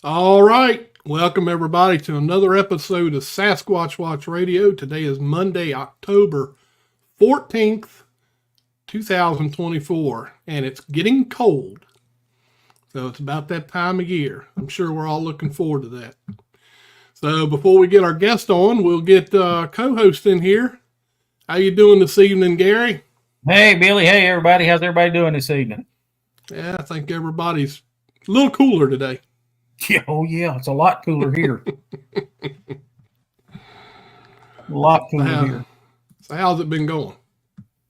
All right. Welcome, everybody, to another episode of Sasquatch Watch Radio. Today is Monday, October 14th, 2024, and it's getting cold. So it's about that time of year. I'm sure we're all looking forward to that. So before we get our guest on, we'll get co-host in here. How you doing this evening, Gary? Hey, Billy. Hey, everybody. How's everybody doing this evening? Yeah, I think everybody's a little cooler today. Yeah, oh, yeah. It's a lot cooler here. A lot cooler here. So how's it been going?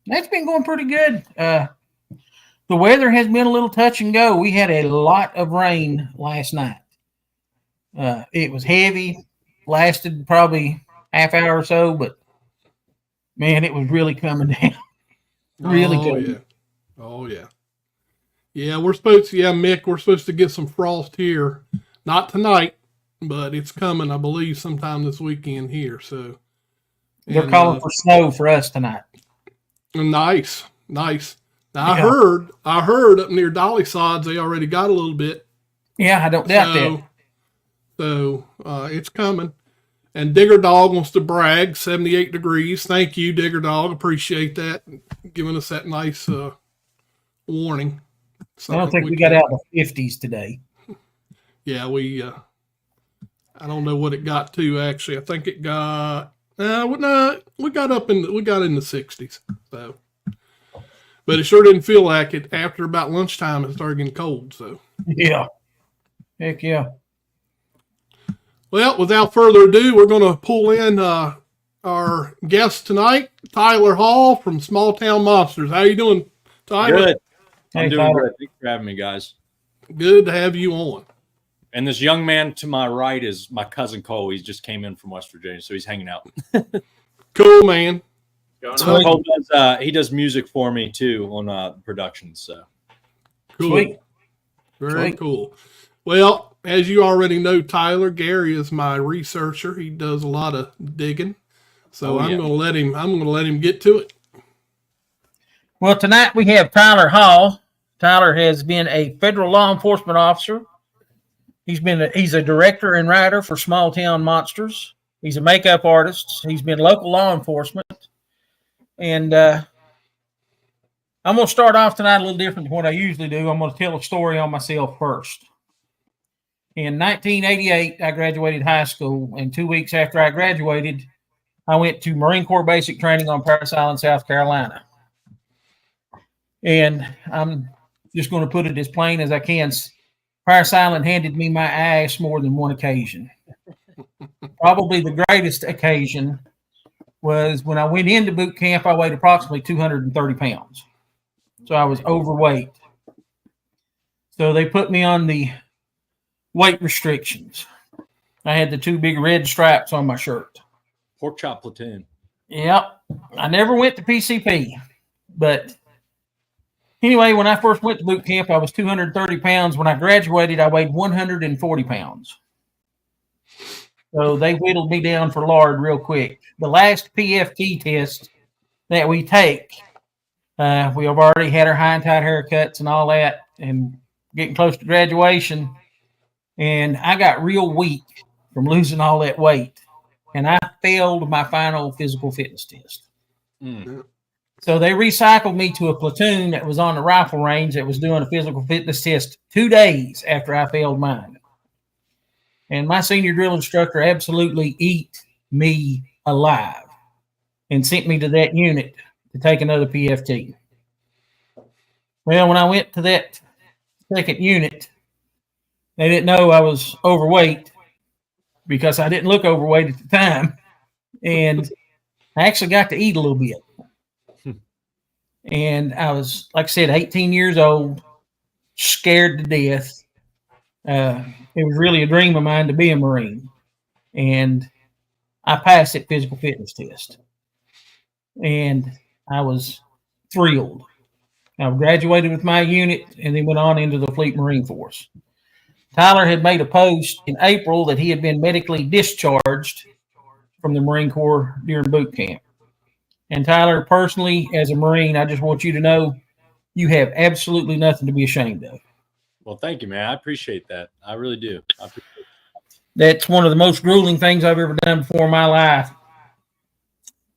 It's been going pretty good. The weather has been a little touch and go. We had a lot of rain last night. It was heavy, lasted probably half hour or so, but man, it was really coming down. Really good. Yeah. Oh, yeah. Yeah, Mick, we're supposed to get some frost here. Not tonight, but it's coming, I believe, sometime this weekend here. So they're calling for snow for us tonight. Nice. Now, yeah. I heard up near Dolly Sods they already got a little bit. Yeah, I don't doubt that. So it's coming. And Digger Dog wants to brag, 78 degrees. Thank you, Digger Dog. Appreciate that. Giving us that nice warning. I don't think we got out of the 50s today. Yeah, we I don't know what it got to actually. I think it got we got in the 60s. So, but it sure didn't feel like it after about lunchtime. It started getting cold. So yeah, heck yeah. Well, without further ado, we're going to pull in our guest tonight, Tyler Hall from Small Town Monsters. How you doing, Tyler? Good. I'm doing good. Thanks for having me, guys. Good to have you on. And this young man to my right is my cousin Cole. He just came in from West Virginia, so he's hanging out. Cool, man. Cole he does music for me too on productions. So cool. Sweet. Very cool. Well, as you already know, Tyler, Gary is my researcher. He does a lot of digging. So I'm going to let him get to it. Well, tonight we have Tyler Hall. Tyler has been a federal law enforcement officer. He's a director and writer for Small Town Monsters. He's a makeup artist. He's been local law enforcement. And I'm going to start off tonight a little different than what I usually do. I'm going to tell a story on myself first. In 1988, I graduated high school, and 2 weeks after I graduated, I went to Marine Corps basic training on Parris Island, South Carolina. And I'm just going to put it as plain as I can. Parris Island handed me my ass more than one occasion. Probably the greatest occasion was when I went into boot camp. I weighed approximately 230 pounds. So I was overweight. So they put me on the weight restrictions. I had the two big red stripes on my shirt. Pork chop platoon. Yep. I never went to PCP. But anyway, when I first went to boot camp, I was 230 pounds. When I graduated, I weighed 140 pounds. So they whittled me down for lard real quick. The last PFT test that we take, we have already had our high and tight haircuts and all that, and getting close to graduation. And I got real weak from losing all that weight. And I failed my final physical fitness test. Mm. So they recycled me to a platoon that was on the rifle range that was doing a physical fitness test 2 days after I failed mine. And my senior drill instructor absolutely ate me alive and sent me to that unit to take another PFT. Well, when I went to that second unit, they didn't know I was overweight because I didn't look overweight at the time. And I actually got to eat a little bit. And I was, like I said, 18 years old, scared to death. It was really a dream of mine to be a Marine. And I passed that physical fitness test. And I was thrilled. I graduated with my unit and then went on into the Fleet Marine Force. Tyler had made a post in April that he had been medically discharged from the Marine Corps during boot camp. And Tyler, personally, as a Marine, I just want you to know you have absolutely nothing to be ashamed of. Well, thank you, man. I appreciate that. I really do. That's one of the most grueling things I've ever done before in my life.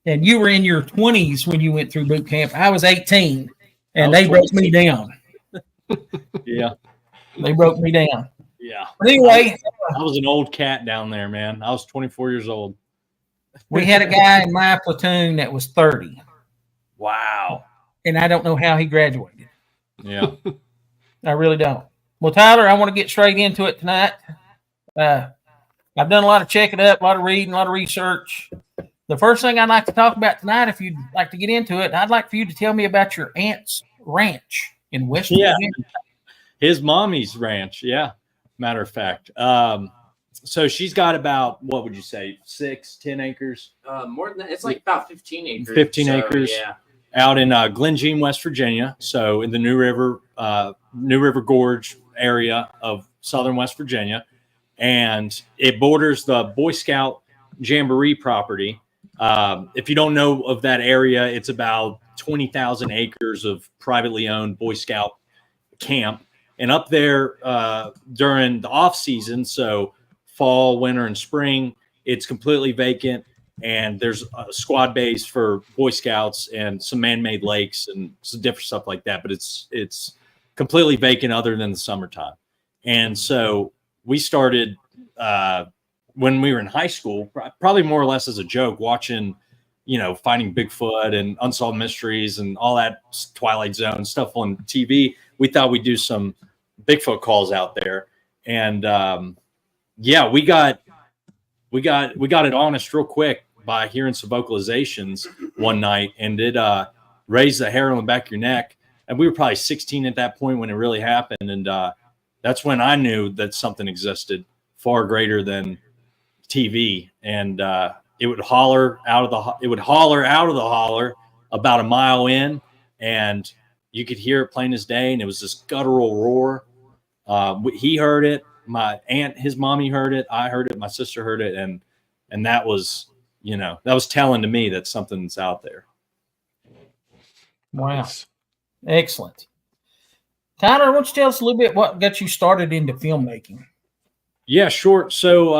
And you were in your 20s when you went through boot camp. I was 18, and they broke me down. Yeah. They broke me down. Yeah. But anyway, I was an old cat down there, man. I was 24 years old. we had a guy in my platoon that was 30. Wow. And I don't know how he graduated. Yeah. I really don't. Well, Tyler, I want to get straight into it tonight. I've done a lot of checking up, a lot of reading, a lot of research. The first thing I'd like to talk about tonight, if you'd like to get into it, I'd like for you to tell me about your aunt's ranch in West Virginia. His mommy's ranch. Yeah. Matter of fact. So she's got about, what would you say, 10 acres? More than that. It's like about 15 acres. 15 acres. Yeah. Out in Glenjean, West Virginia. So in the New River Gorge area of southern West Virginia. And it borders the Boy Scout Jamboree property. If you don't know of that area, it's about 20,000 acres of privately owned Boy Scout camp. And up there during the off season, so fall, winter, and spring, it's completely vacant. And there's a squad base for Boy Scouts and some man-made lakes and some different stuff like that. But it's completely vacant other than the summertime. And so we started when we were in high school, probably more or less as a joke, watching, Finding Bigfoot and Unsolved Mysteries and all that Twilight Zone stuff on TV. We thought we'd do some Bigfoot calls out there. And we got it honest real quick by hearing some vocalizations one night, and it raised the hair on the back of your neck. And we were probably 16 at that point when it really happened. And that's when I knew that something existed far greater than TV. And it would holler out of the holler about a mile in, and you could hear it plain as day. And it was this guttural roar. He heard it. My aunt, his mommy heard it. I heard it. My sister heard it. And that was, that was telling to me that something's out there. Wow. Excellent. Tyler, why don't you tell us a little bit what got you started into filmmaking? Yeah, sure. So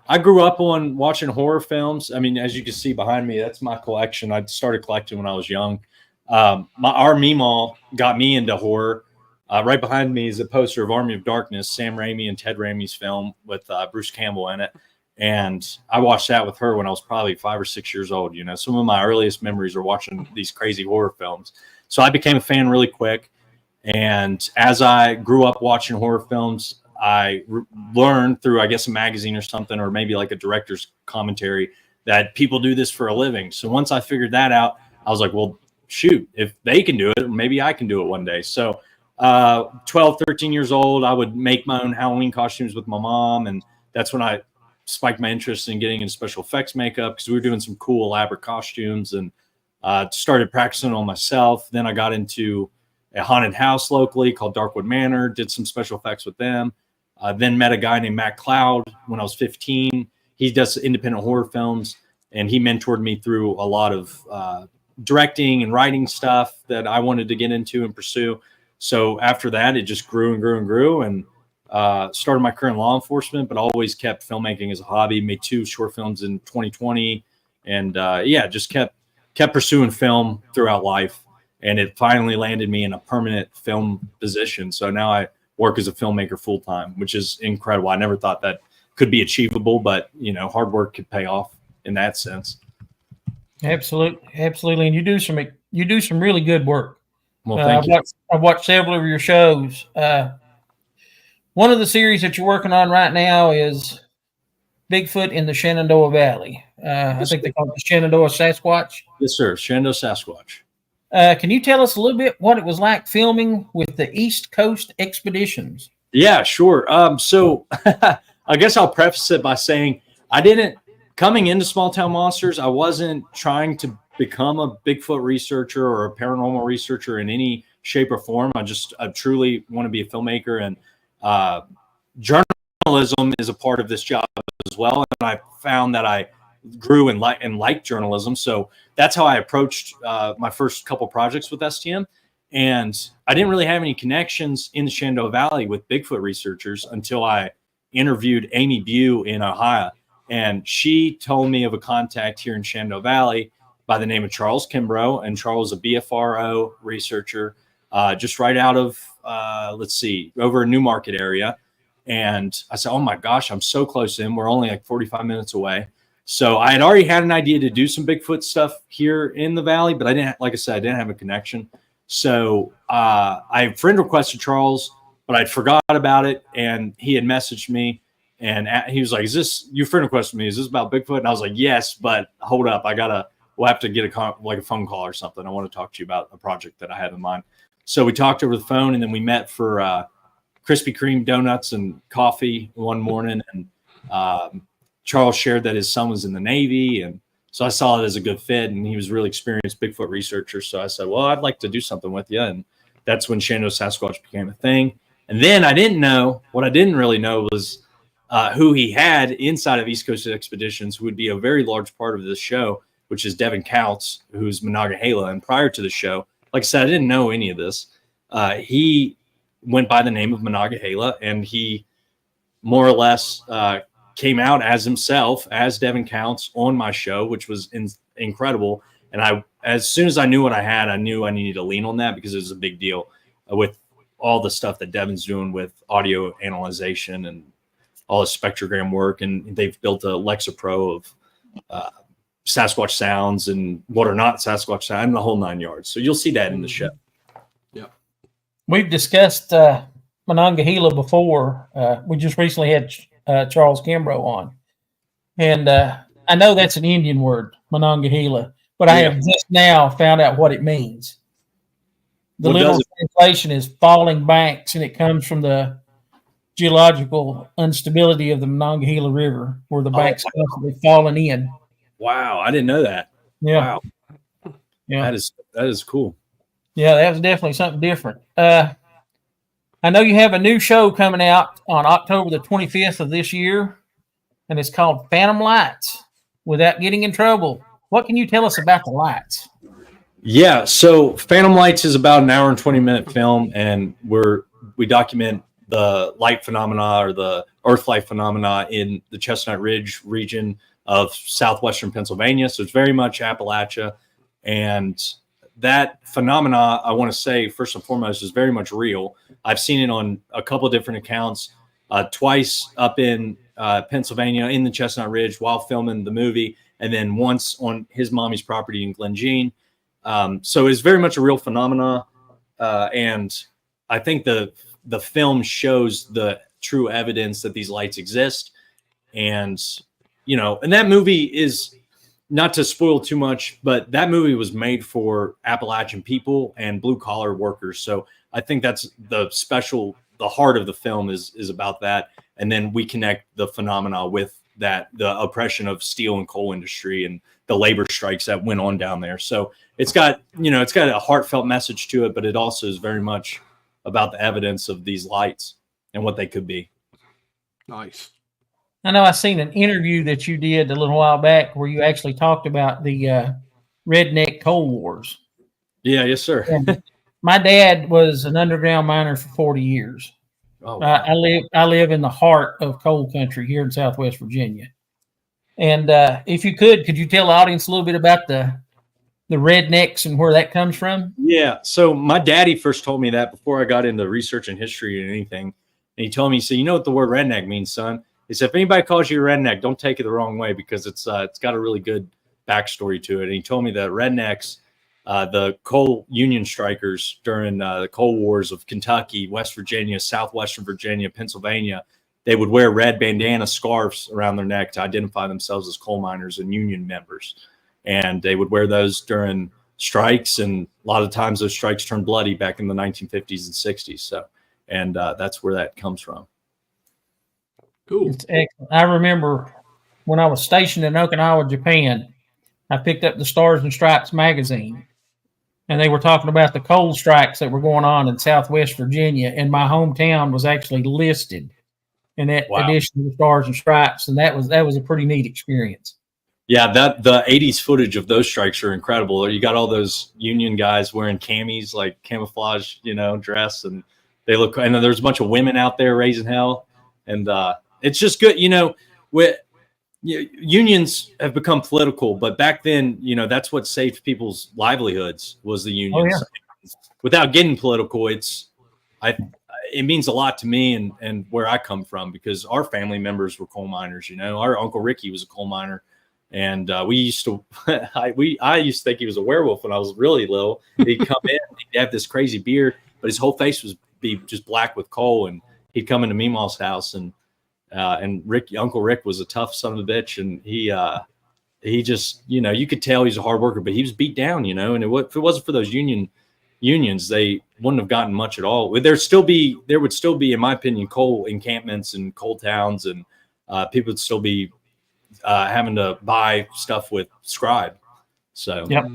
I grew up on watching horror films. I mean, as you can see behind me, that's my collection. I started collecting when I was young. Our Meemaw got me into horror. Right behind me is a poster of Army of Darkness, Sam Raimi and Ted Raimi's film with Bruce Campbell in it. And I watched that with her when I was probably 5 or 6 years old. Some of my earliest memories are watching these crazy horror films. So I became a fan really quick. And as I grew up watching horror films, I learned through, I guess, a magazine or something, or maybe like a director's commentary, that people do this for a living. So once I figured that out, I was like, well, shoot, if they can do it, maybe I can do it one day. So 12, 13 years old, I would make my own Halloween costumes with my mom. And that's when I spiked my interest in getting into special effects makeup, because we were doing some cool elaborate costumes, and started practicing on myself. Then I got into a haunted house locally called Darkwood Manor, did some special effects with them. Then met a guy named Matt Cloud when I was 15. He does independent horror films, and he mentored me through a lot of directing and writing stuff that I wanted to get into and pursue. So after that, it just grew and grew and grew, and started my career in law enforcement, but always kept filmmaking as a hobby. Made 2 short films in 2020, and just kept pursuing film throughout life. And it finally landed me in a permanent film position. So now I work as a filmmaker full time, which is incredible. I never thought that could be achievable, but hard work could pay off in that sense. Absolutely, and you do some really good work. Well, thank you. I've watched several of your shows. One of the series that you're working on right now is Bigfoot in the Shenandoah Valley. I think they call it the Shenandoah Sasquatch. Yes, sir. Shenandoah Sasquatch. Can you tell us a little bit what it was like filming with the East Coast expeditions? Yeah, sure. So I guess I'll preface it by saying coming into Small Town Monsters, I wasn't trying to become a Bigfoot researcher or a paranormal researcher in any shape or form. I truly want to be a filmmaker, and journalism is a part of this job as well. And I found that I grew and liked journalism. So that's how I approached my first couple projects with STM. And I didn't really have any connections in the Shenandoah Valley with Bigfoot researchers until I interviewed Amy Bew in Ohio. And she told me of a contact here in Shenandoah Valley by the name of Charles Kimbrough. And Charles is a BFRO researcher just right out of, over a Newmarket area. And I said, oh my gosh, I'm so close to him. We're only like 45 minutes away. So I had already had an idea to do some Bigfoot stuff here in the Valley, but I didn't, like I said, I didn't have a connection. So I friend requested Charles, but I'd forgot about it. And he had messaged me and he was like, is this, you friend requested me, is this about Bigfoot? And I was like, yes, but hold up. We'll have to get a phone call or something. I want to talk to you about a project that I had in mind. So we talked over the phone and then we met for Krispy Kreme donuts and coffee one morning. And Charles shared that his son was in the Navy. And so I saw it as a good fit, and he was a really experienced Bigfoot researcher. So I said, well, I'd like to do something with you. And that's when Shenandoah Sasquatch became a thing. And then what I didn't really know was who he had inside of East Coast Expeditions, who would be a very large part of this show, which is Devin Counts, who's Monongahela. And prior to the show, like I said, I didn't know any of this. He went by the name of Monongahela, and he more or less came out as himself, as Devin Counts, on my show, which was incredible. And as soon as I knew what I had, I knew I needed to lean on that because it was a big deal with all the stuff that Devin's doing with audio analyzation and all his spectrogram work. And they've built a Lexapro of Sasquatch sounds and what are not Sasquatch sounds, and the whole 9 yards. So you'll see that in the show. Yeah. We've discussed Monongahela before. We just recently had Charles Kimbrough on. And I know that's an Indian word, Monongahela, but I have just now found out what it means. The literal translation is falling banks, and it comes from the geological instability of the Monongahela River, where the banks are constantly falling in. Wow, I didn't know that. Yeah. Wow. Yeah. That is cool. Yeah, that was definitely something different. I know you have a new show coming out on October the 25th of this year, and it's called Phantom Lights. Without getting in trouble, what can you tell us about the lights? Yeah, so Phantom Lights is about an hour and 20-minute film, and we document the light phenomena or the earth light phenomena in the Chestnut Ridge region of southwestern Pennsylvania. So it's very much Appalachia, and that phenomena, I want to say, first and foremost, is very much real. I've seen it on a couple of different accounts, twice up in Pennsylvania in the Chestnut Ridge while filming the movie, and then once on his mommy's property in Glenjean. So it's very much a real phenomena. And I think the film shows the true evidence that these lights exist. And, and that movie is, not to spoil too much, but that movie was made for Appalachian people and blue collar workers. So I think that's the heart of the film is about that. And then we connect the phenomena with that, the oppression of steel and coal industry and the labor strikes that went on down there. So it's got a heartfelt message to it, but it also is very much about the evidence of these lights and what they could be. Nice. I know I seen an interview that you did a little while back where you actually talked about the redneck coal wars. Yeah, yes, sir. My dad was an underground miner for 40 years. Oh, wow. I live in the heart of coal country here in Southwest Virginia. And if you could you tell the audience a little bit about the rednecks and where that comes from? Yeah. So my daddy first told me that before I got into research and history and anything. And he told me, he said, you know what the word redneck means, son? He said, if anybody calls you a redneck, don't take it the wrong way because it's got a really good backstory to it. And he told me that rednecks, the coal union strikers during the coal wars of Kentucky, West Virginia, Southwestern Virginia, Pennsylvania, they would wear red bandana scarves around their neck to identify themselves as coal miners and union members. And they would wear those during strikes. And a lot of times those strikes turned bloody back in the 1950s and 60s. So, and that's where that comes from. Cool. It's excellent. I remember when I was stationed in Okinawa, Japan, I picked up the Stars and Stripes magazine, and they were talking about the coal strikes that were going on in Southwest Virginia, and my hometown was actually listed in that edition of the Stars and Stripes, and that was a pretty neat experience. Yeah, that the '80s footage of those strikes are incredible. You got all those Union guys wearing camis, like camouflage, dress, and they look. And then there's a bunch of women out there raising hell, and it's just good. Unions have become political, but back then, that's what saved people's livelihoods was the unions. Oh, yeah. Without getting political, it means a lot to me and where I come from, because our family members were coal miners. Our Uncle Ricky was a coal miner. And we used to, I used to think he was a werewolf when I was really little. He'd come in, he'd have this crazy beard, but his whole face was be just black with coal. And he'd come into Meemaw's house, and Uncle Rick was a tough son of a bitch, and he just, you could tell he's a hard worker, but he was beat down, And if it wasn't for those unions, they wouldn't have gotten much at all. There would still be, in my opinion, coal encampments and coal towns, and people would still be having to buy stuff with scribe. So yep.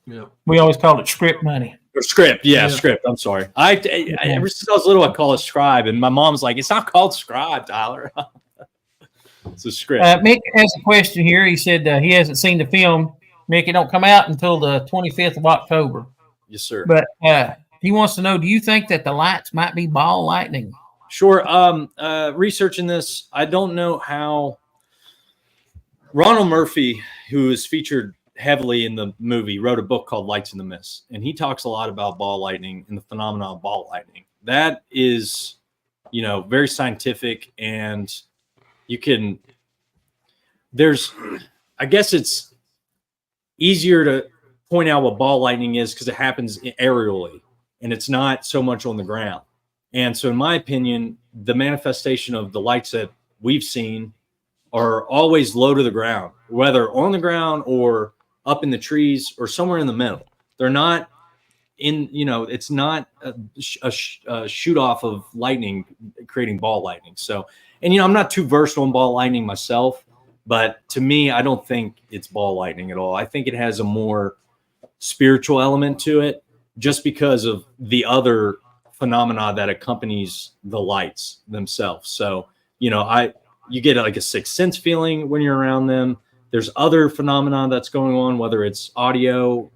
Yeah, we always called it script money. Or script, script. I'm sorry. Ever since I was little, I call it scribe, and my mom's like, "It's not called scribe, Tyler. It's a script." Mick has a question here. He said he hasn't seen the film. Mick, it don't come out until the 25th of October. Yes, sir. But he wants to know: do you think that the lights might be ball lightning? Sure. Researching this, I don't know how. Ronald Murphy, who is featured heavily in the movie, wrote a book called Lights in the Mist, and he talks a lot about ball lightning and the phenomenon of ball lightning. That is, very scientific, and I guess it's easier to point out what ball lightning is because it happens aerially, and it's not so much on the ground. And so, in my opinion, the manifestation of the lights that we've seen are always low to the ground, whether on the ground or up in the trees or somewhere in the middle. They're not it's not a shoot off of lightning creating ball lightning. So, and I'm not too versed on ball lightning myself, but to me, I don't think it's ball lightning at all. I think it has a more spiritual element to it, just because of the other phenomena that accompanies the lights themselves. So, you get like a sixth sense feeling when you're around them. There's other phenomena that's going on, whether it's audio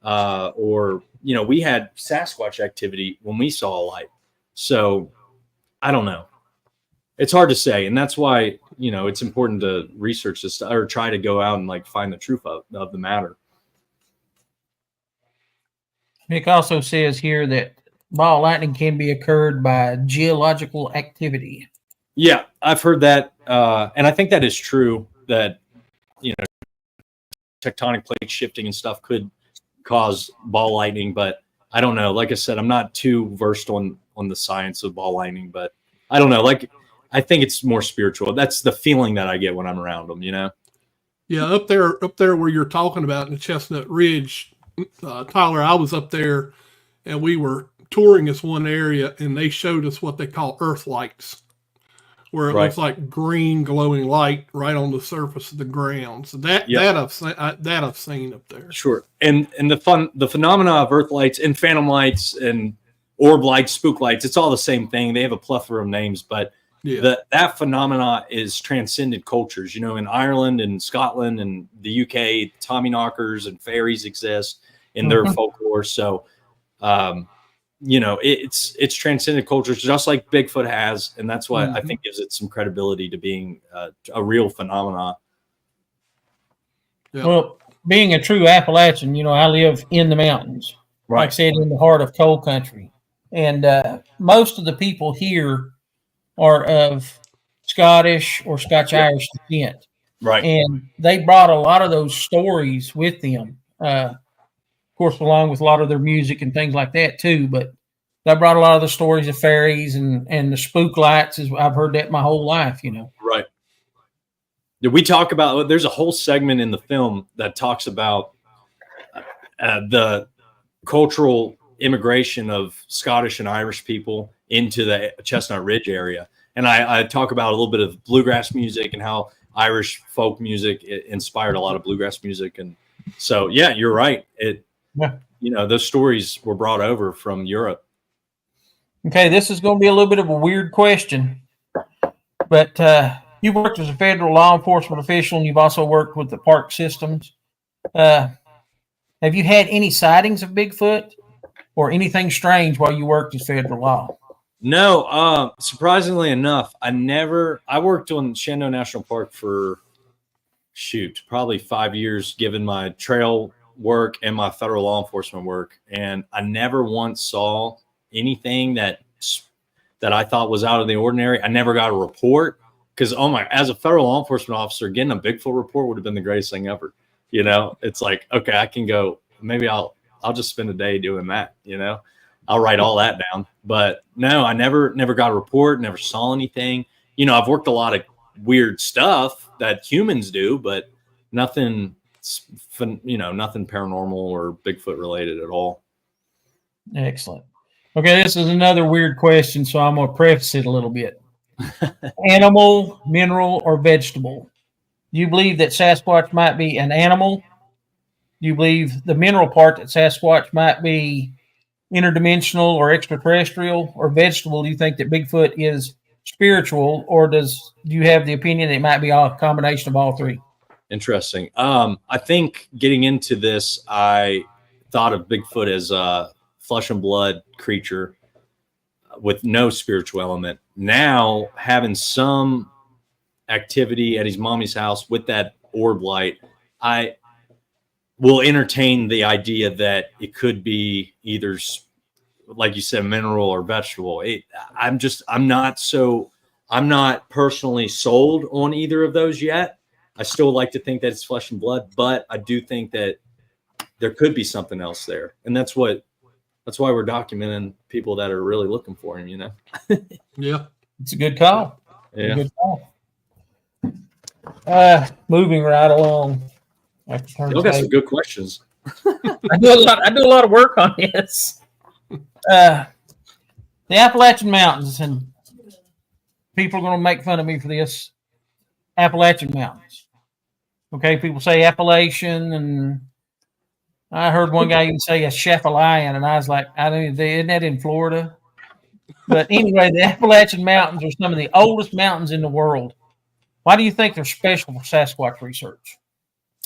or, we had Sasquatch activity when we saw a light. So I don't know. It's hard to say. And that's why, it's important to research this or try to go out and find the truth of the matter. Mick also says here that ball lightning can be occurred by geological activity. Yeah, I've heard that. And I think that is true, that, tectonic plate shifting and stuff could cause ball lightning. But I don't know. Like I said, I'm not too versed on the science of ball lightning. But I don't know. I think it's more spiritual. That's the feeling that I get when I'm around them, Yeah, up there where you're talking about in the Chestnut Ridge, Tyler, I was up there, and we were touring this one area, and they showed us what they call earth lights, where it looks like green glowing light right on the surface of the ground. So that I've seen up there. Sure. And the phenomena of earth lights and phantom lights and orb lights, spook lights, it's all the same thing. They have a plethora of names, but that phenomena is transcended cultures. In Ireland and Scotland and the UK, Tommyknockers and fairies exist in their folklore. So it's transcended cultures, just like Bigfoot has, and that's why I think gives it some credibility to being a real phenomenon. Yeah. Well, being a true Appalachian, I live in the mountains, like I said, in the heart of coal country, and most of the people here are of Scottish or Scotch-Irish descent, right? And they brought a lot of those stories with them. Of course, along with a lot of their music and things like that too. But that brought a lot of the stories of fairies and the spook lights. I've heard that my whole life, Right. Did we talk about? There's a whole segment in the film that talks about the cultural immigration of Scottish and Irish people into the Chestnut Ridge area, and I talk about a little bit of bluegrass music and how Irish folk music inspired a lot of bluegrass music, and so you're right. Those stories were brought over from Europe. Okay, this is going to be a little bit of a weird question, but you've worked as a federal law enforcement official, and you've also worked with the park systems. Have you had any sightings of Bigfoot or anything strange while you worked as federal law? No, surprisingly enough, I worked on Shenandoah National Park for probably 5 years, given my trail work and my federal law enforcement work. And I never once saw anything that I thought was out of the ordinary. I never got a report because, as a federal law enforcement officer, getting a Bigfoot report would have been the greatest thing ever. You know, it's like, okay, I can go, maybe I'll just spend a day doing that, you know. I'll write all that down. But no, I never got a report, never saw anything. You know, I've worked a lot of weird stuff that humans do, but nothing, nothing paranormal or Bigfoot related at all. Excellent. Okay, this is another weird question, so I'm going to preface it a little bit. Animal, mineral, or vegetable? Do you believe that Sasquatch might be an animal? Do you believe the mineral part that Sasquatch might be interdimensional or extraterrestrial, or vegetable? Do you think that Bigfoot is spiritual, or do you have the opinion that it might be a combination of all three? Interesting. I think getting into this, I thought of Bigfoot as a flesh and blood creature with no spiritual element. Now, having some activity at his mommy's house with that orb light, I will entertain the idea that it could be either, like you said, mineral or vegetable. I'm not personally sold on either of those yet. I still like to think that it's flesh and blood, but I do think that there could be something else there. And that's why we're documenting people that are really looking for him, you know? Yeah. It's a good call. Yeah. A good call. Moving right along. Y'all got some good questions. I do a lot of work on this. The Appalachian Mountains, and people are going to make fun of me for this. Appalachian Mountains. Okay, people say Appalachian, and I heard one guy even say a Chaffalian, and I was like, isn't that in Florida? But anyway, the Appalachian Mountains are some of the oldest mountains in the world. Why do you think they're special for Sasquatch research?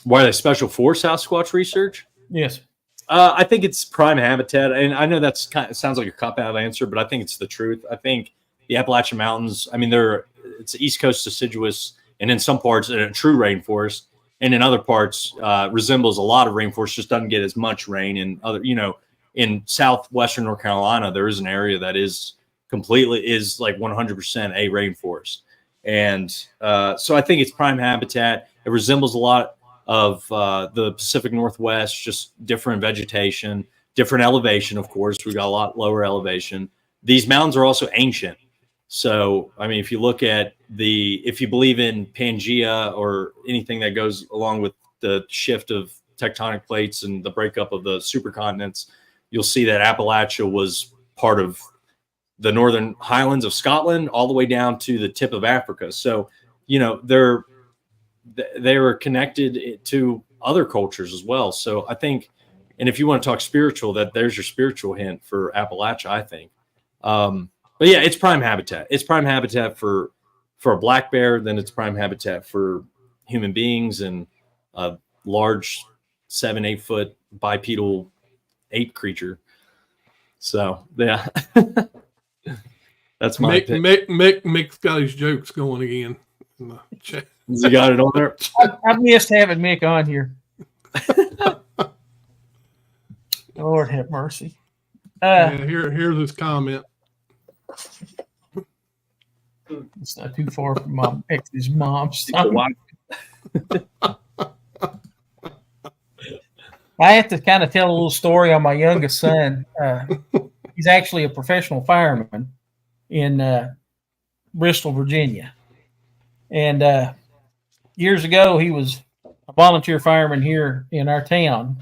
Why are they special for Sasquatch research? Yes. I think it's prime habitat. And I know that's sounds like a cop-out answer, but I think it's the truth. I think the Appalachian Mountains, it's East Coast deciduous, and in some parts a true rainforest, and in other parts resembles a lot of rainforest, just doesn't get as much rain. And in southwestern North Carolina, there is an area that is like 100% a rainforest. And so I think it's prime habitat. It resembles a lot of the Pacific Northwest, just different vegetation, different elevation. Of course, we've got a lot lower elevation. These mountains are also ancient. So, if you look at if you believe in Pangea or anything that goes along with the shift of tectonic plates and the breakup of the supercontinents, you'll see that Appalachia was part of the northern highlands of Scotland all the way down to the tip of Africa. So, they were connected to other cultures as well. So I think, and if you want to talk spiritual, there's your spiritual hint for Appalachia, I think. But yeah, it's prime habitat. It's prime habitat for a black bear, then it's prime habitat for human beings and a large 7-8 foot bipedal ape creature. So yeah. That's my Mick's got his jokes going again. You got it on there? I missed having Mick on here. Lord have mercy. Here's his comment. It's not too far from my ex's mom's. I have to kind of tell a little story on my youngest son. He's actually a professional fireman in Bristol, Virginia. And years ago, he was a volunteer fireman here in our town.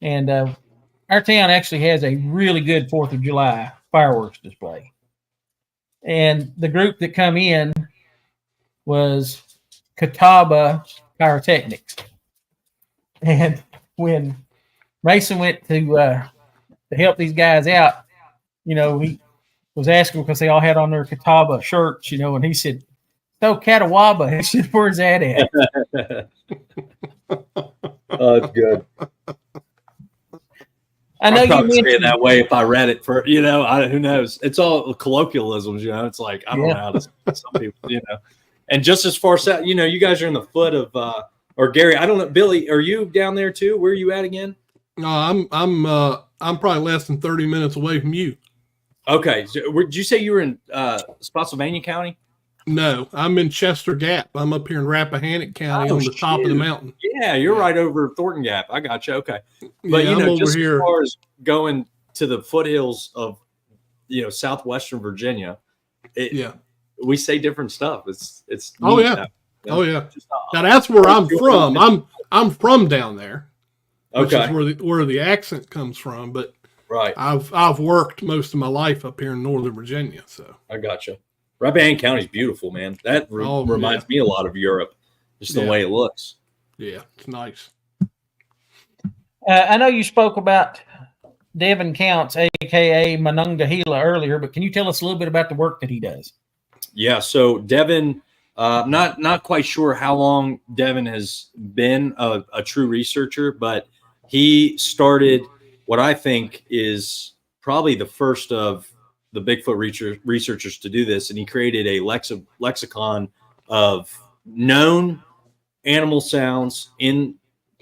And our town actually has a really good 4th of July fireworks display. And the group that come in was Catawba Pyrotechnics. And when Mason went to help these guys out, he was asking because they all had on their Catawba shirts, and he said, So Catawba, where's that at? Oh, it's good. I know I'd you probably say it mentioned that way if I read it for, who knows? It's all colloquialisms, It's like, I don't know how to say some people, And just as far south, you guys are in the foot of, or Gary, I don't know, Billy, are you down there too? Where are you at again? No, I'm probably less than 30 minutes away from you. Okay. So, did you say you were in Spotsylvania County? No, I'm in Chester Gap. I'm up here in Rappahannock County on the top of the mountain. Yeah, you're right over Thornton Gap. I got you. Okay. But, Yeah, I'm over just here. as far as going to the foothills of, southwestern Virginia, we say different stuff. It's Oh, neat, yeah. Oh, yeah. Just, Now, that's where I'm from. I'm from down there, which okay. is where the accent comes from. But Right. I've worked most of my life up here in Northern Virginia. So I got you. Rappahannock County is beautiful, man. That reminds me a lot of Europe, just the way it looks. Yeah, it's nice. I know you spoke about Devin Counts, a.k.a. Monongahela, earlier, but can you tell us a little bit about the work that he does? Yeah, so Devin, not quite sure how long Devin has been a true researcher, but he started what I think is probably the first of the Bigfoot researchers to do this, and he created a lexicon of known animal sounds in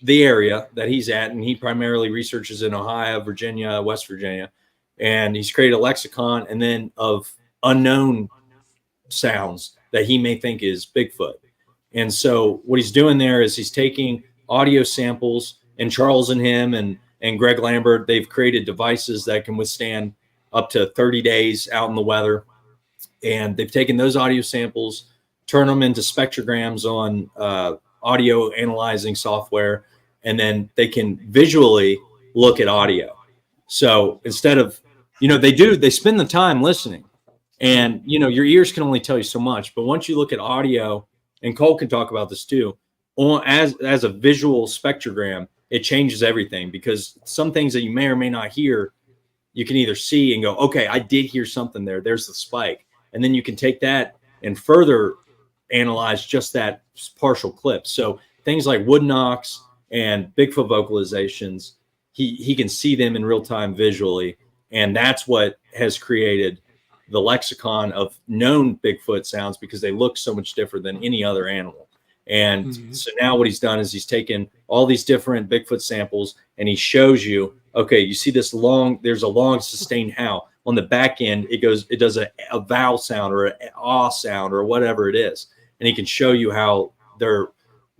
the area that he's at, and he primarily researches in Ohio, Virginia, West Virginia, and he's created a lexicon and then of unknown sounds that he may think is Bigfoot. And so what he's doing there is he's taking audio samples, and Charles and him and Greg Lambert, they've created devices that can withstand up to 30 days out in the weather. And they've taken those audio samples, turn them into spectrograms on audio analyzing software, and then they can visually look at audio. So instead of, they spend the time listening, and, your ears can only tell you so much. But once you look at audio, and Cole can talk about this too, as a visual spectrogram, it changes everything, because some things that you may or may not hear, you can either see and go, okay, I did hear something there. There's the spike. And then you can take that and further analyze just that partial clip. So things like wood knocks and Bigfoot vocalizations, he can see them in real time visually. And that's what has created the lexicon of known Bigfoot sounds, because they look so much different than any other animal. And so now what he's done is he's taken all these different Bigfoot samples, and he shows you, okay, you see there's a long sustained howl. On the back end, it does a vowel sound or an ah sound or whatever it is. And he can show you how their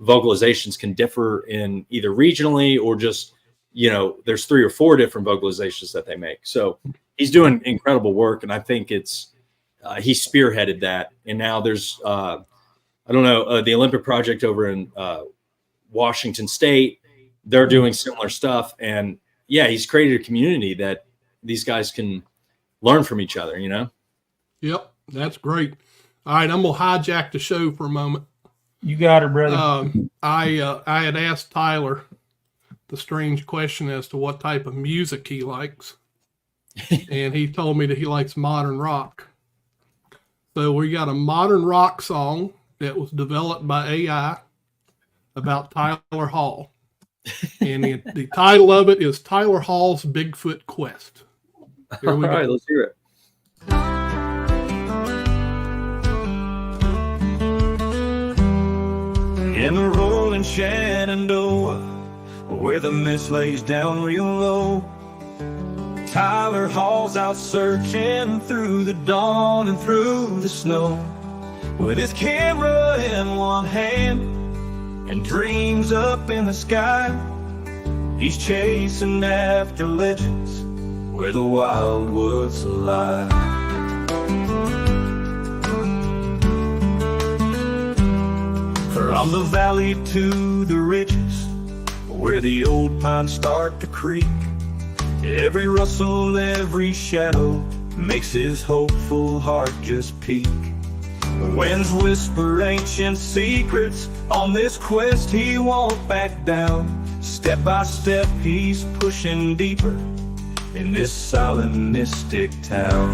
vocalizations can differ in either regionally or just, there's 3 or 4 different vocalizations that they make. So he's doing incredible work. And I think he spearheaded that. And now there's, the Olympic Project over in Washington State, they're doing similar stuff. And yeah, he's created a community that these guys can learn from each other, Yep, that's great. All right, I'm going to hijack the show for a moment. You got her, brother. I had asked Tyler the strange question as to what type of music he likes. And he told me that he likes modern rock. So we got a modern rock song that was developed by AI about Tyler Hall. And the title of it is Tyler Hall's Bigfoot Quest. Here we go. All right, let's hear it. In the rolling Shenandoah, where the mist lays down real low, Tyler Hall's out searching through the dawn and through the snow, with his camera in one hand and dreams up in the sky. He's chasing after legends where the wildwoods lie. From the valley to the ridges, where the old pines start to creak, every rustle, every shadow makes his hopeful heart just peak. The winds whisper ancient secrets. On this quest he won't back down. Step by step he's pushing deeper in this silent mystic town.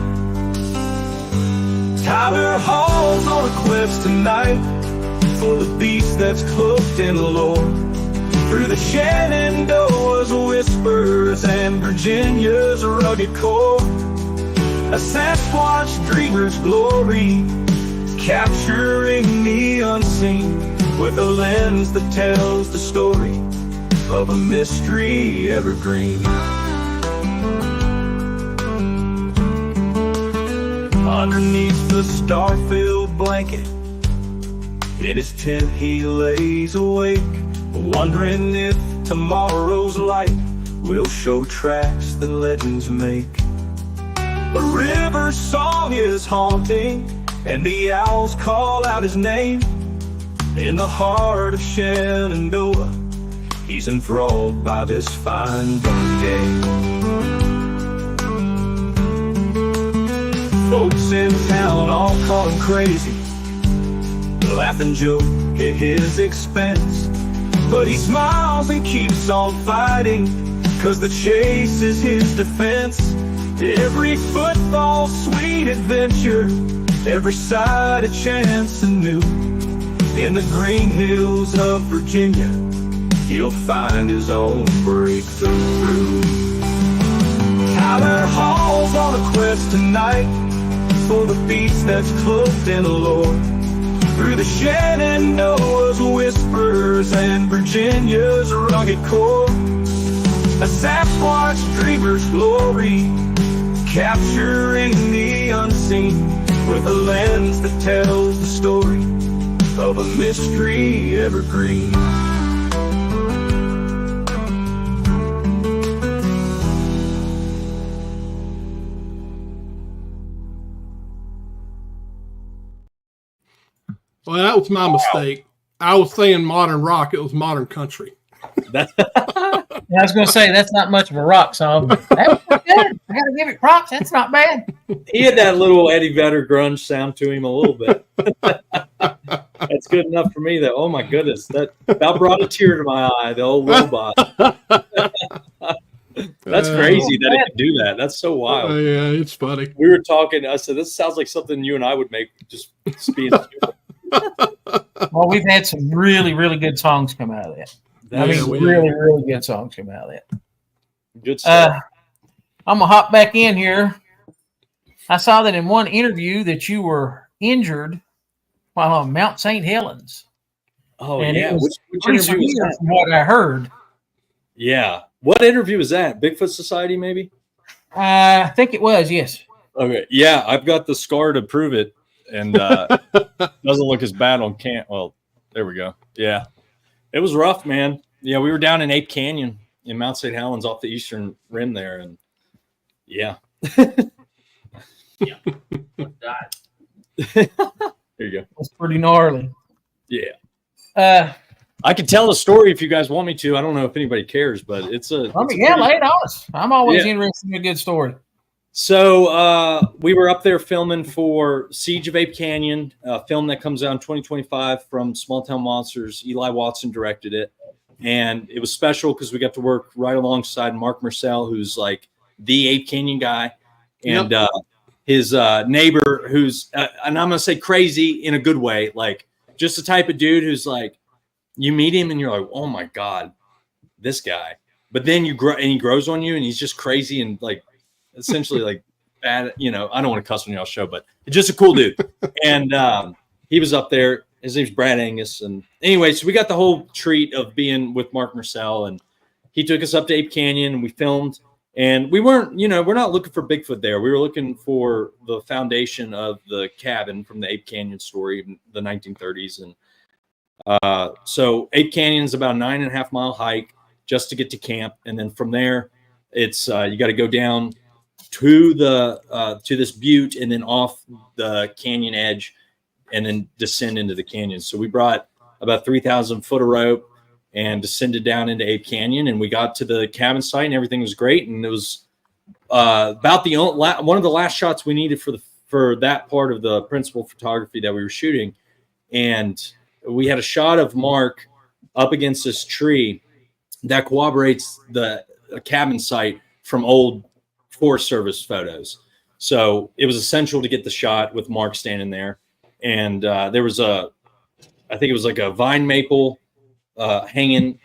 Tyler Hall's on a quest tonight for the beast that's cloaked in lore. Through the Shenandoah's whispers and Virginia's rugged core, a Sasquatch dreamer's glory, capturing the unseen with a lens that tells the story of a mystery evergreen. Underneath the star-filled blanket, in his tent he lays awake, wondering if tomorrow's light will show tracks that legends make. A river's song is haunting, and the owls call out his name. In the heart of Shenandoah, he's enthralled by this fine dark game. Folks in town all call him crazy, laugh and joke at his expense, but he smiles and keeps on fighting, 'cause the chase is his defense. Every footfall, sweet adventure, every sight a chance anew. In the green hills of Virginia, he'll find his own breakthrough. Tyler Hall's on a quest tonight for the beast that's cloaked in lore. Through the Shenandoah's whispers and Virginia's rugged core, a Sasquatch dreamer's glory, capturing the unseen with a lens that tells the story of a mystery evergreen. Well, that was my mistake. I was saying modern rock. It was modern country. I was going to say that's not much of a rock song, but that was good. I got to give it props. That's not bad. He had that little Eddie Vedder grunge sound to him a little bit. That's good enough for me. That, oh my goodness, that about brought a tear to my eye. The old robot. That's crazy that it could do that. That's so wild. Yeah, it's funny. We were talking. I said, "This sounds like something you and I would make." Just being stupid. Well, we've had some really, really good songs come out of that. Really good songs come out of that. Good stuff. I'm gonna hop back in here. I saw that in one interview that you were injured while on Mount St. Helens. Oh, and yeah. Which pretty interview was severe that? from what I heard. Yeah. What interview was that? Bigfoot Society, maybe? I think it was, yes. Okay. Yeah, I've got the scar to prove it, and doesn't look as bad on can't. Well, there we go. Yeah, it was rough, man. Yeah, we were down in Ape Canyon in Mount St. Helens off the eastern rim there, and yeah. Yeah. Died. There you go. It's pretty gnarly. Yeah. I can tell the story if you guys want me to. I don't know if anybody cares, but it's a. Lay it on us. I'm always interested in a good story. So we were up there filming for Siege of Ape Canyon, a film that comes out in 2025 from Small Town Monsters. Eli Watson directed it. And it was special because we got to work right alongside Mark Marcel, who's like the Ape Canyon guy. And his neighbor who's, and I'm going to say crazy in a good way, like just the type of dude who's like, you meet him and you're like, oh my God, this guy. But then you grow and he grows on you and he's just crazy and like, essentially like bad, I don't want to cuss on y'all's show, but just a cool dude. And he was up there. His name's Brad Angus. And anyway, so we got the whole treat of being with Mark Marcel, and he took us up to Ape Canyon and we filmed. And we weren't, we're not looking for Bigfoot there. We were looking for the foundation of the cabin from the Ape Canyon story in the 1930s. And so Ape Canyon is about a 9.5 mile hike just to get to camp. And then from there, it's you got to go down to the to this butte and then off the canyon edge and then descend into the canyon. So we brought about 3,000 foot of rope and descended down into Ape Canyon, and we got to the cabin site and everything was great. And it was about the one of the last shots we needed for that part of the principal photography that we were shooting. And we had a shot of Mark up against this tree that corroborates the cabin site from old Forest Service photos. So it was essential to get the shot with Mark standing there. And there was I think it was like a vine maple hanging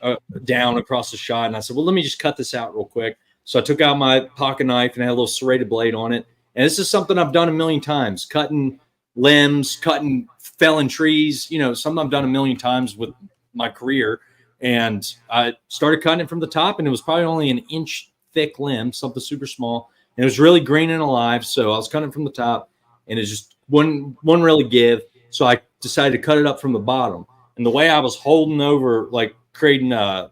down across the shot. And I said, well, let me just cut this out real quick. So I took out my pocket knife and I had a little serrated blade on it. And this is something I've done a million times, cutting limbs, cutting felling trees, something I've done a million times with my career. And I started cutting it from the top, and it was probably only an inch thick limb, something super small. And it was really green and alive. So I was cutting it from the top, and it just wouldn't really give. So I decided to cut it up from the bottom. And the way I was holding over, like creating whatever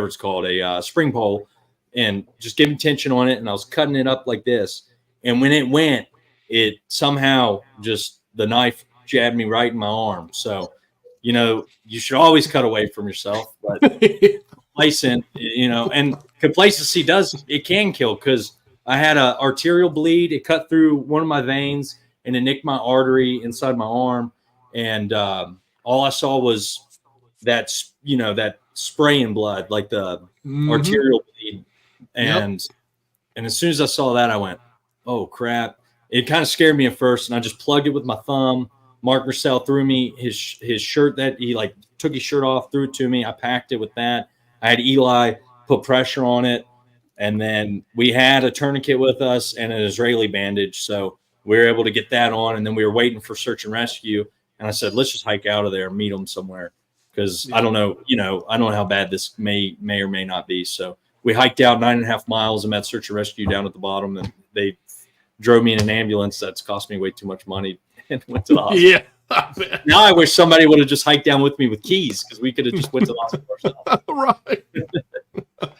it's called, a spring pole, and just giving tension on it. And I was cutting it up like this. And when it went, it somehow just, the knife jabbed me right in my arm. So, you should always cut away from yourself, but complacent, and complacency it can kill, because I had an arterial bleed. It cut through one of my veins and it nicked my artery inside my arm. And all I saw was that spraying blood, like the arterial bleed. And as soon as I saw that, I went, oh crap. It kind of scared me at first, and I just plugged it with my thumb. Mark Marcel threw me his shirt that he took his shirt off, threw it to me. I packed it with that. I had Eli put pressure on it, and then we had a tourniquet with us and an Israeli bandage. So we were able to get that on, and then we were waiting for search and rescue. And I said, let's just hike out of there and meet them somewhere, because I don't know, I don't know how bad this may or may not be. So we hiked out 9.5 miles and met search and rescue down at the bottom, and they drove me in an ambulance. That's cost me way too much money, and went to the hospital. Yeah. Now I wish somebody would have just hiked down with me with keys, because we could have just went to the hospital ourselves. Right.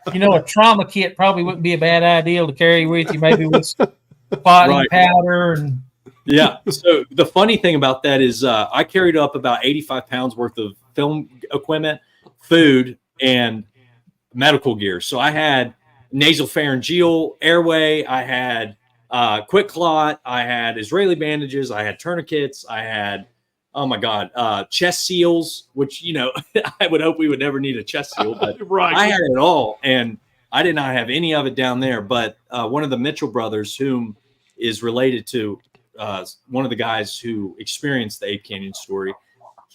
A trauma kit probably wouldn't be a bad idea to carry with you, maybe with body powder. And yeah. So the funny thing about that is I carried up about 85 pounds worth of film equipment, food, and medical gear. So I had nasopharyngeal airway. I had quick clot. I had Israeli bandages. I had tourniquets. I had, oh my God, chest seals, which, I would hope we would never need a chest seal, but right. I had it all. And I did not have any of it down there. But one of the Mitchell brothers, whom is related to one of the guys who experienced the Ape Canyon story,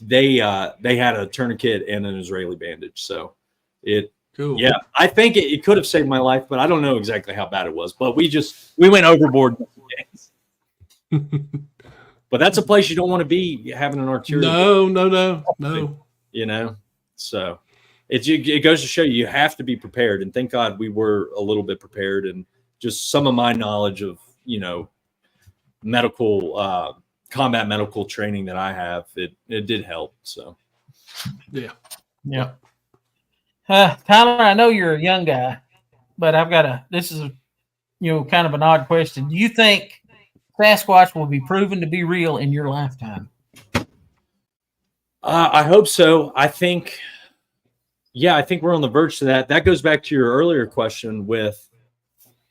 they had a tourniquet and an Israeli bandage. So cool. Yeah, I think it could have saved my life, but I don't know exactly how bad it was. But we went overboard. But that's a place you don't want to be, having an arterial. No. So it goes to show you have to be prepared. And thank God we were a little bit prepared. And just some of my knowledge of, medical, combat medical training that I have, it did help. So, yeah. Tyler, I know you're a young guy, but this is kind of an odd question. Do you think Sasquatch will be proven to be real in your lifetime? I hope so. I think we're on the verge to that. That goes back to your earlier question with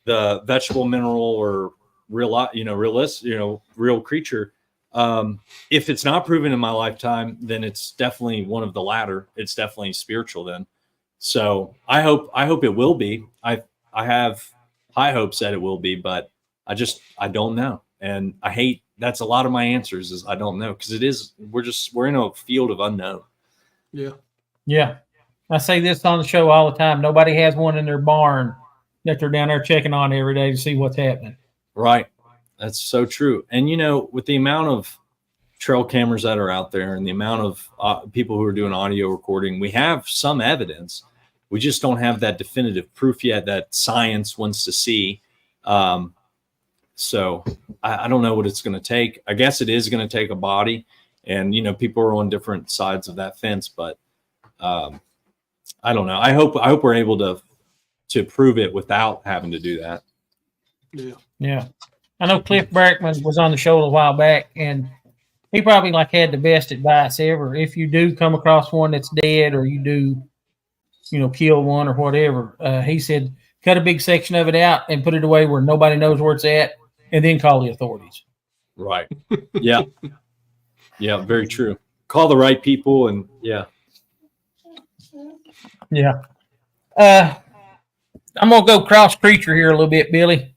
the vegetable, mineral, or real creature. If it's not proven in my lifetime, then it's definitely one of the latter. It's definitely spiritual then. So I hope it will be. I have high hopes that it will be, but I don't know. And that's a lot of my answers is I don't know, because we're in a field of unknown. Yeah. Yeah. I say this on the show all the time. Nobody has one in their barn that they're down there checking on every day to see what's happening. Right. That's so true. And, with the amount of trail cameras that are out there and the amount of people who are doing audio recording, we have some evidence. We just don't have that definitive proof yet that science wants to see. So I don't know what it's going to take. I guess it is going to take a body, and, people are on different sides of that fence, but I don't know. I hope we're able to prove it without having to do that. Yeah. Yeah. I know Cliff Brackman was on the show a while back, and he probably had the best advice ever. If you do come across one that's dead, or you do, kill one or whatever, he said, cut a big section of it out and put it away where nobody knows where it's at, and then call the authorities. Right. Yeah. Yeah. Very true. Call the right people. And yeah. Yeah. I'm going to go cross creature here a little bit, Billy.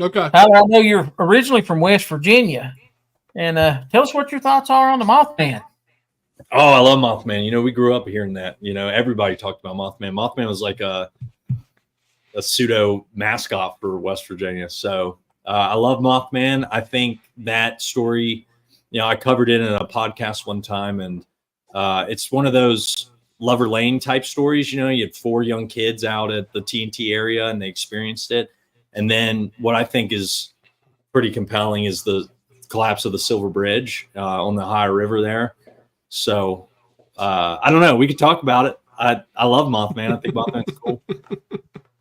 Okay. Tyler, I know you're originally from West Virginia, and tell us what your thoughts are on the Mothman. Oh, I love Mothman. You know, we grew up hearing that. You know, everybody talked about Mothman. Mothman was like a pseudo mascot for West Virginia. So I love Mothman. I think that story, you know, I covered it in a podcast one time, and it's one of those Lover Lane type stories. You know, you had 4 young kids out at the TNT area and they experienced it. And then what I think is pretty compelling is the collapse of the Silver Bridge on the Ohio River there. So I don't know. We could talk about it. I love Mothman. I think Mothman's cool.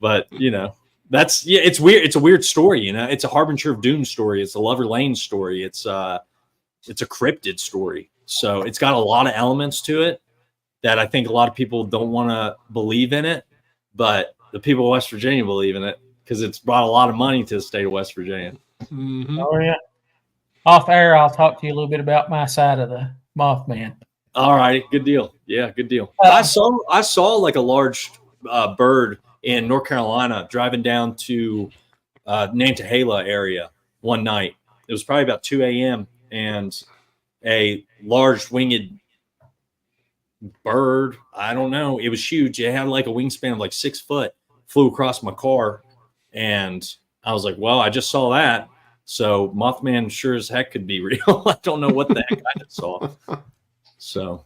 But, you know, it's weird. It's a weird story. You know, it's a Harbinger of Doom story. It's a Lover Lane story. It's a cryptid story. So it's got a lot of elements to it that I think a lot of people don't want to believe in it. But the people of West Virginia believe in it because it's brought a lot of money to the state of West Virginia. Mm-hmm. Oh, yeah. Off air, I'll talk to you a little bit about my side of the Mothman. All right, good deal. Yeah, good deal. I saw like a large bird in North Carolina driving down to Nantahala area one night. It was probably about 2 a.m. and a large winged bird. I don't know. It was huge. It had like a wingspan of like 6 foot. Flew across my car, and I was like, "Well, I just saw that." So Mothman sure as heck could be real. I don't know what the heck I just saw. So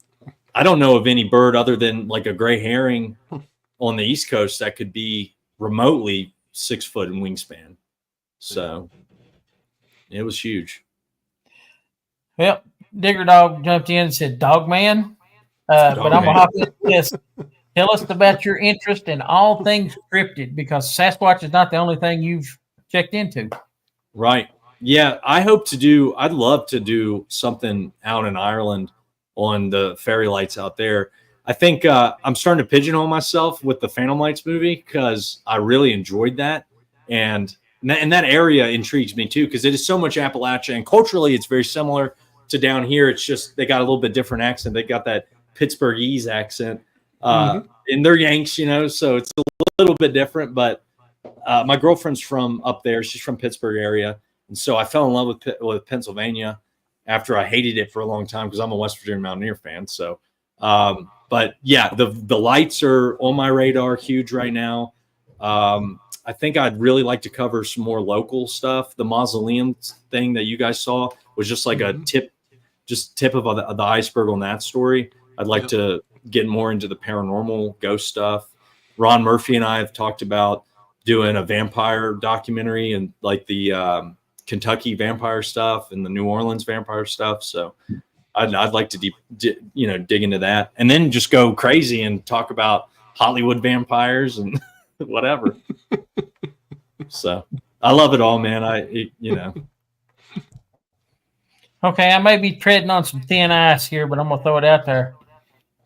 I don't know of any bird other than like a gray herring on the East Coast that could be remotely 6 foot in wingspan. So it was huge. Well, Digger Dog jumped in and said, "Dog man." But I'm going to hop into this. Tell us about your interest in all things cryptid, because Sasquatch is not the only thing you've checked into. Right. Yeah. I'd love to do something out in Ireland on the fairy lights out there. I think I'm starting to pigeonhole myself with the Phantom Lights movie because I really enjoyed that. And that area intrigues me too, because it is so much Appalachia, and culturally it's very similar to down here. It's just they got a little bit different accent. They got that Pittsburghese accent. And they're Yanks, you know, so it's a little bit different. But my girlfriend's from up there. She's from Pittsburgh area. And so I fell in love with Pennsylvania after I hated it for a long time because I'm a West Virginia Mountaineer fan. So, but yeah, the lights are on my radar, huge right now. I think I'd really like to cover some more local stuff. The mausoleum thing that you guys saw was just like a tip of the iceberg on that story. I'd like to get more into the paranormal ghost stuff. Ron Murphy and I have talked about doing a vampire documentary and like the Kentucky vampire stuff and the New Orleans vampire stuff. So I'd like to dig into that, and then just go crazy and talk about Hollywood vampires and whatever. So I love it all, man. Okay, I may be treading on some thin ice here, but I'm going to throw it out there.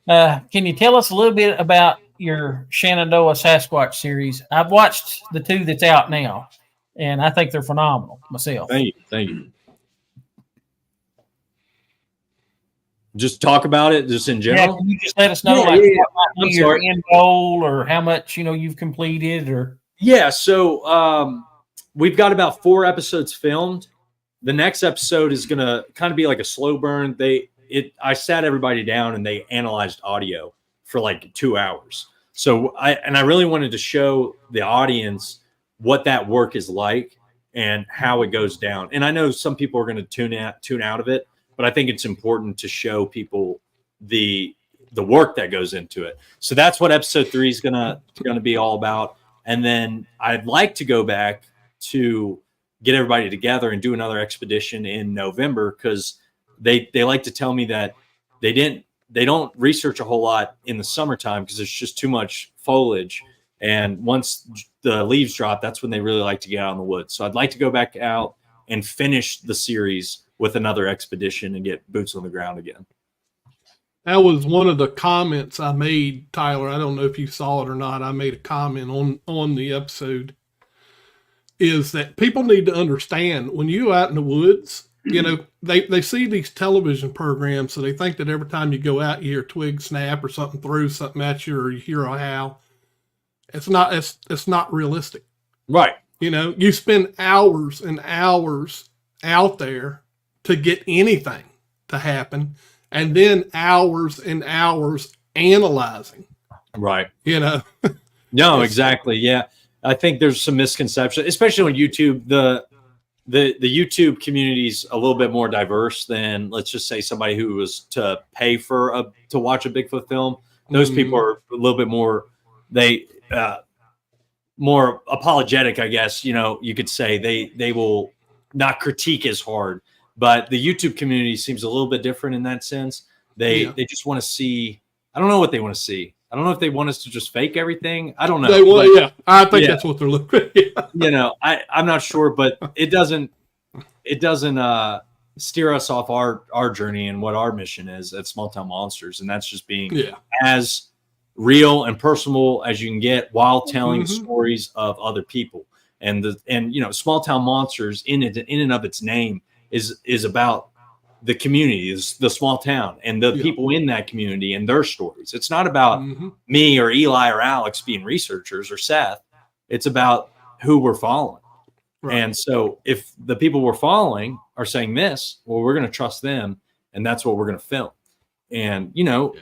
Can you tell us a little bit about your Shenandoah Sasquatch series? I've watched the 2 that's out now, and I think they're phenomenal myself. Thank you. Just talk about it, just in general. Yeah, can you just let us know what might be your end goal, or how much you've completed, or? Yeah, so we've got about 4 episodes filmed. The next episode is going to kind of be like a slow burn. I sat everybody down and they analyzed audio for like 2 hours. So I really wanted to show the audience what that work is like and how it goes down. And I know some people are going to tune out of it, but I think it's important to show people the work that goes into it. So that's what episode 3 is gonna be all about. And then I'd like to go back to get everybody together and do another expedition in November, because they like to tell me that they don't research a whole lot in the summertime because there's just too much foliage. And once the leaves drop, that's when they really like to get out in the woods. So I'd like to go back out and finish the series with another expedition and get boots on the ground again. That was one of the comments I made, Tyler. I don't know if you saw it or not. I made a comment on the episode, is that people need to understand when you out in the woods, they see these television programs, so they think that every time you go out, you hear a twig snap or something throws something at you, or you hear a howl. It's not realistic. Right. You know, you spend hours and hours out there to get anything to happen, and then hours and hours analyzing. Right. You know. No, exactly. Yeah. I think there's some misconception, especially on YouTube. The YouTube community is a little bit more diverse than, let's just say, somebody who was to pay to watch a Bigfoot film. Those people are a little bit more, more apologetic, I guess, you know, you could say. They will not critique as hard, but the YouTube community seems a little bit different in that sense. They just want to see, I don't know what they want to see. I don't know if they want us to just fake everything. I don't know. I think that's what they're looking at. You know, I'm not sure, but it doesn't steer us off our journey and what our mission is at Small Town Monsters, and that's just being as real and personal as you can get while telling stories of other people. And you know, Small Town Monsters in and of its name is about the community, is the small town and the people in that community and their stories. It's not about me or Eli or Alex being researchers or Seth. It's about who we're following. Right. And so if the people we're following are saying this, well, we're going to trust them, and that's what we're going to film. And, you know,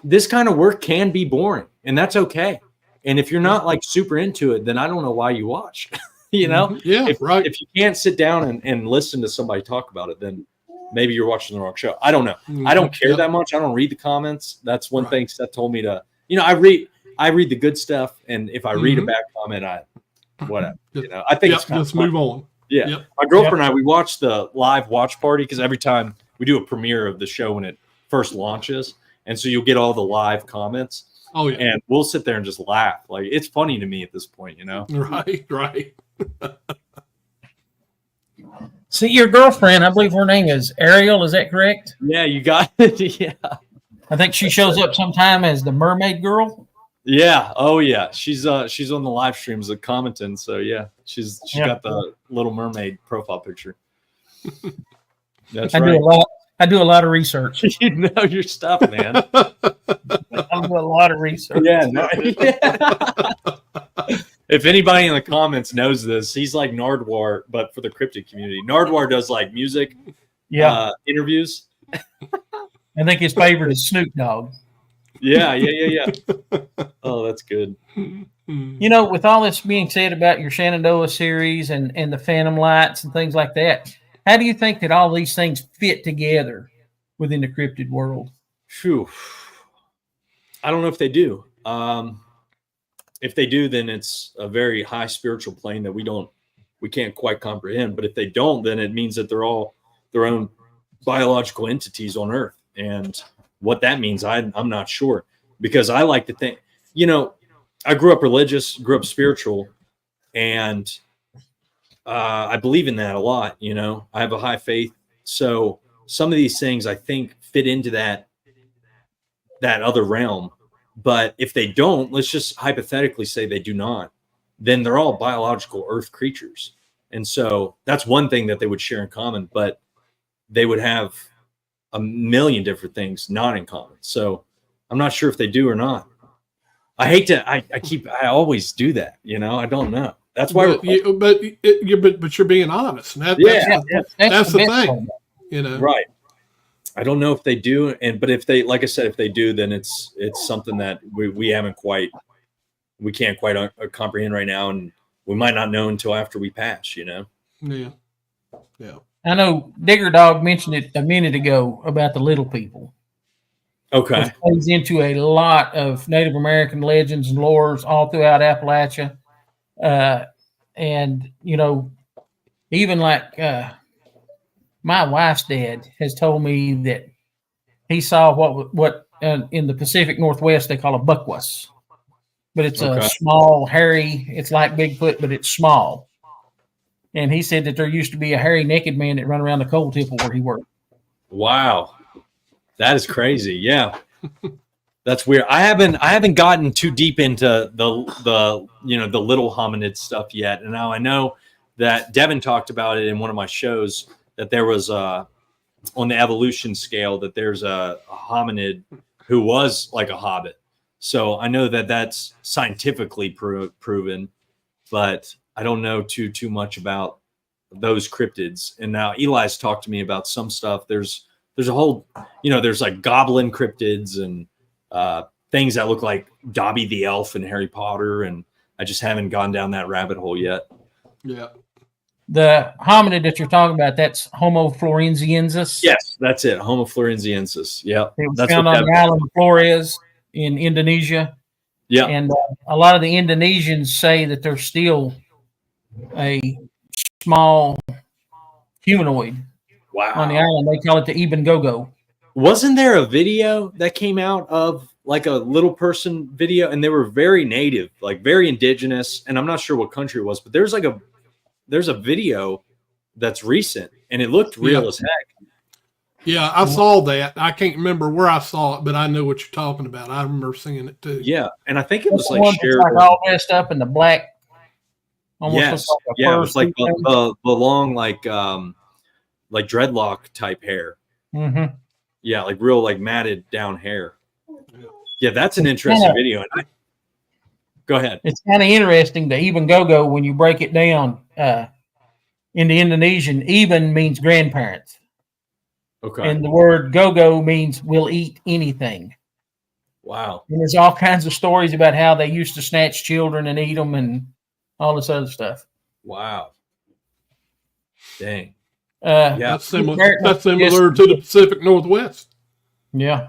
this kind of work can be boring, and that's okay. And if you're not like super into it, then I don't know why you watch. You know, if you can't sit down and listen to somebody talk about it, then maybe you're watching the wrong show. I don't know. I don't care that much. I don't read the comments. That's one thing Seth told me to, you know, I read the good stuff. And if I read a bad comment, whatever, you know, I think it's kind let's move on. Yeah. My girlfriend and I, we watch the live watch party, because every time we do a premiere of the show when it first launches. And so you'll get all the live comments. Oh, yeah. And we'll sit there and just laugh. Like, it's funny to me at this point, you know? Right. See, your girlfriend, I believe her name is Ariel. Is that correct? Yeah, you got it. Yeah. I think she shows up sometime as the Mermaid Girl. Yeah. Oh, yeah. She's on the live streams commenting. So yeah, she's got the Little Mermaid profile picture. That's right. I do a lot of research. You know your stuff, man. I do a lot of research. Yeah. If anybody in the comments knows this, he's like Nardwar, but for the cryptid community. Nardwar does like music interviews. I think his favorite is Snoop Dogg. Yeah. Oh, that's good. You know, with all this being said about your Shenandoah series and the Phantom Lights and things like that, how do you think that all these things fit together within the cryptid world? Phew. I don't know if they do. If they do, then it's a very high spiritual plane that we can't quite comprehend. But if they don't, then it means that they're all their own biological entities on Earth. And what that means, I'm not sure, because I like to think, you know, I grew up religious, grew up spiritual, and I believe in that a lot. You know, I have a high faith. So some of these things I think fit into that other realm. But if they don't, let's just hypothetically say they do not, then they're all biological Earth creatures. And so that's one thing that they would share in common, but they would have a million different things not in common. So I'm not sure if they do or not. I hate to, I always do that. You know, I don't know. That's why. But you're being honest. That's the thing. You know, right. I don't know if they do, but if they, like I said, if they do, then it's something that we can't quite comprehend right now, and we might not know until after we pass. You know. Yeah. I know Digger Dog mentioned it a minute ago about the little people. Okay. Which plays into a lot of Native American legends and lores all throughout Appalachia, and you know, even like. My wife's dad has told me that he saw what in the Pacific Northwest they call a buckwus, but it's a small, hairy. It's like Bigfoot, but it's small. And he said that there used to be a hairy, naked man that run around the coal tipple where he worked. Wow, that is crazy. Yeah, that's weird. I haven't gotten too deep into the little hominid stuff yet, and now I know that Devin talked about it in one of my shows. That there was on the evolution scale that there's a hominid who was like a hobbit. So I know that that's scientifically proven. but I don't know too much about those cryptids. And now Eli's talked to me about some stuff. There's a whole, there's like goblin cryptids and things that look like Dobby the elf and Harry Potter, and I just haven't gone down that rabbit hole yet. Yeah. The hominid that you're talking about, that's Homo florenziensis. Yes, that's it. Homo florenziensis. Yeah, It was that's found what on the island of Flores in Indonesia. Yeah, And a lot of the Indonesians say that there's still a small humanoid on the wow. island. They call it the Eben Gogo. Wasn't there a video that came out of like a little person video, and they were very native, like very indigenous, and I'm not sure what country it was, but there's a video that's recent, and it looked real as heck. Yeah, I saw that. I can't remember where I saw it, but I know what you're talking about. I remember seeing it too. Yeah, and I think it was The like one that's shared. like all dressed up in the black. Almost Yes, looks like a yeah, it was like fur suit the long like dreadlock type hair. thing. Mhm. Yeah, like real like matted down hair. Yeah, that's an interesting video. And go ahead. It's kind of interesting, the Eben Gogo, when you break it down in the Indonesian, Eben means grandparents. Okay. And the word Gogo means will eat anything. Wow. And there's all kinds of stories about how they used to snatch children and eat them and all this other stuff. Wow. Dang. Yeah. That's similar. That's similar to the Pacific Northwest. Yeah.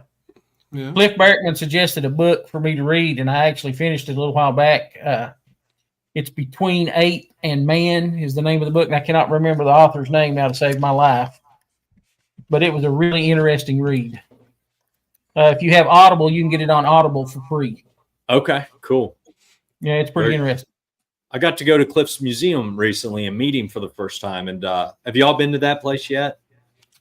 Yeah. Cliff Berkman suggested a book for me to read, and I actually finished it a little while back. It's Between Ape and Man is the name of the book, and I cannot remember the author's name now to save my life. But it was a really interesting read. If you have Audible, you can get it on Audible for free. Okay, cool. Yeah, it's pretty interesting. I got to go to Cliff's Museum recently and meet him for the first time. And have you all been to that place yet?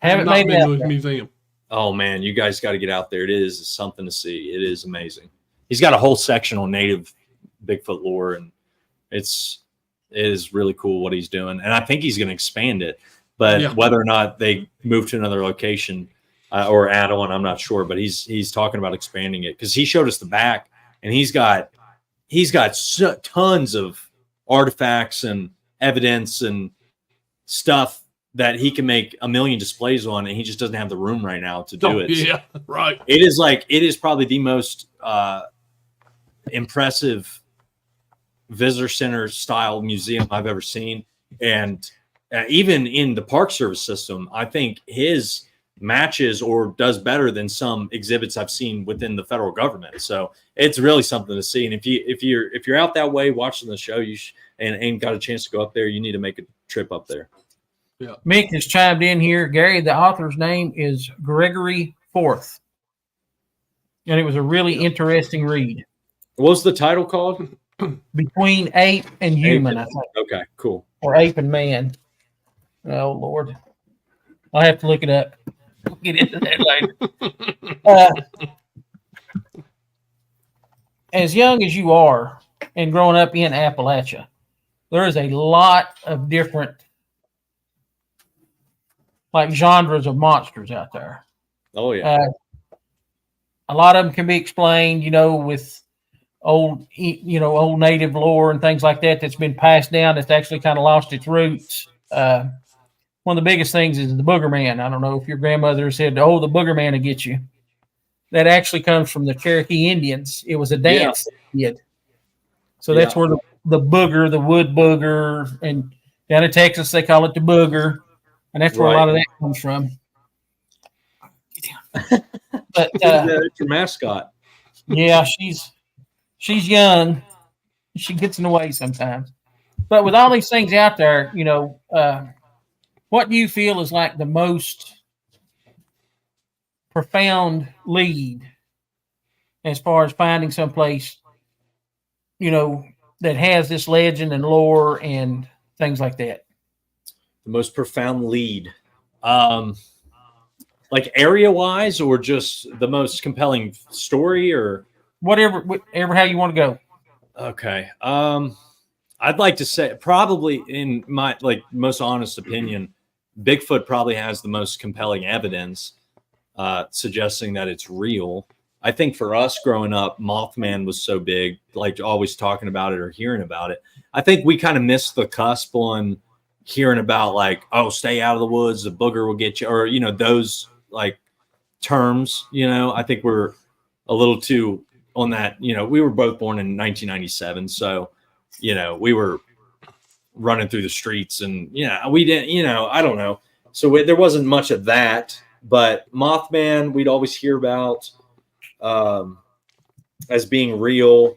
Haven't Not made been it to out a there. museum. Oh man, you guys got to get out there. It is something to see. It is amazing. He's got a whole section on native Bigfoot lore, and it is really cool what he's doing. And I think he's going to expand it, but whether or not they move to another location or add on, I'm not sure. But he's talking about expanding it because he showed us the back, and he's got tons of artifacts and evidence and stuff that he can make a million displays on, and he just doesn't have the room right now to do it. Yeah, right. It is probably the most impressive visitor center style museum I've ever seen. And even in the Park Service system, I think his matches or does better than some exhibits I've seen within the federal government. So it's really something to see. And if you're out that way watching the show, and got a chance to go up there, you need to make a trip up there. Yeah. Mick has chimed in here. Gary, the author's name is Gregory Forth. And it was a really interesting read. What was the title called? Between Ape and Human, I think. Okay, cool. Or Ape and Man. Oh, Lord. I'll have to look it up. We'll get into that later. As young as you are and growing up in Appalachia, there is a lot of different genres of monsters out there. Oh, yeah. A lot of them can be explained, with old native lore and things like that that's been passed down that's actually kind of lost its roots. One of the biggest things is the booger man. I don't know if your grandmother said, "Oh, the booger man will get you." That actually comes from the Cherokee Indians. It was a dance they did. So that's where the booger, the wood booger, and down in Texas they call it the booger, and that's where a lot of that comes from. But it's your mascot. Yeah, she's young. She gets in the way sometimes. But with all these things out there, what do you feel is like the most profound lead as far as finding someplace, that has this legend and lore and things like that? The most profound lead. Like area-wise, or just the most compelling story, or whatever how you want to go. Okay. I'd like to say probably, in my most honest opinion, Bigfoot probably has the most compelling evidence suggesting that it's real. I think for us growing up, Mothman was so big, like always talking about it or hearing about it. I think we kind of missed the cusp on hearing about like, oh, stay out of the woods, the booger will get you, or, you know, those like terms, you know. I think we're a little too on that. You know, we were both born in 1997. So, you know, we were running through the streets and, we didn't, I don't know. So there wasn't much of that, but Mothman, we'd always hear about as being real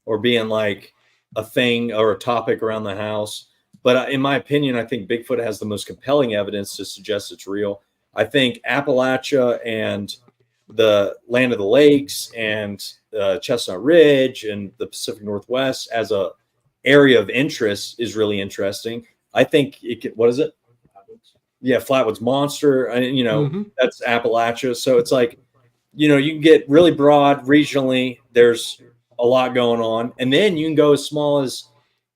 or being like a thing or a topic around the house. But in my opinion, I think Bigfoot has the most compelling evidence to suggest it's real. I think Appalachia and the Land of the Lakes and Chestnut Ridge and the Pacific Northwest as a area of interest is really interesting. I think what is it? Yeah, Flatwoods Monster. That's Appalachia. So it's like, you can get really broad regionally. There's a lot going on. And then you can go as small as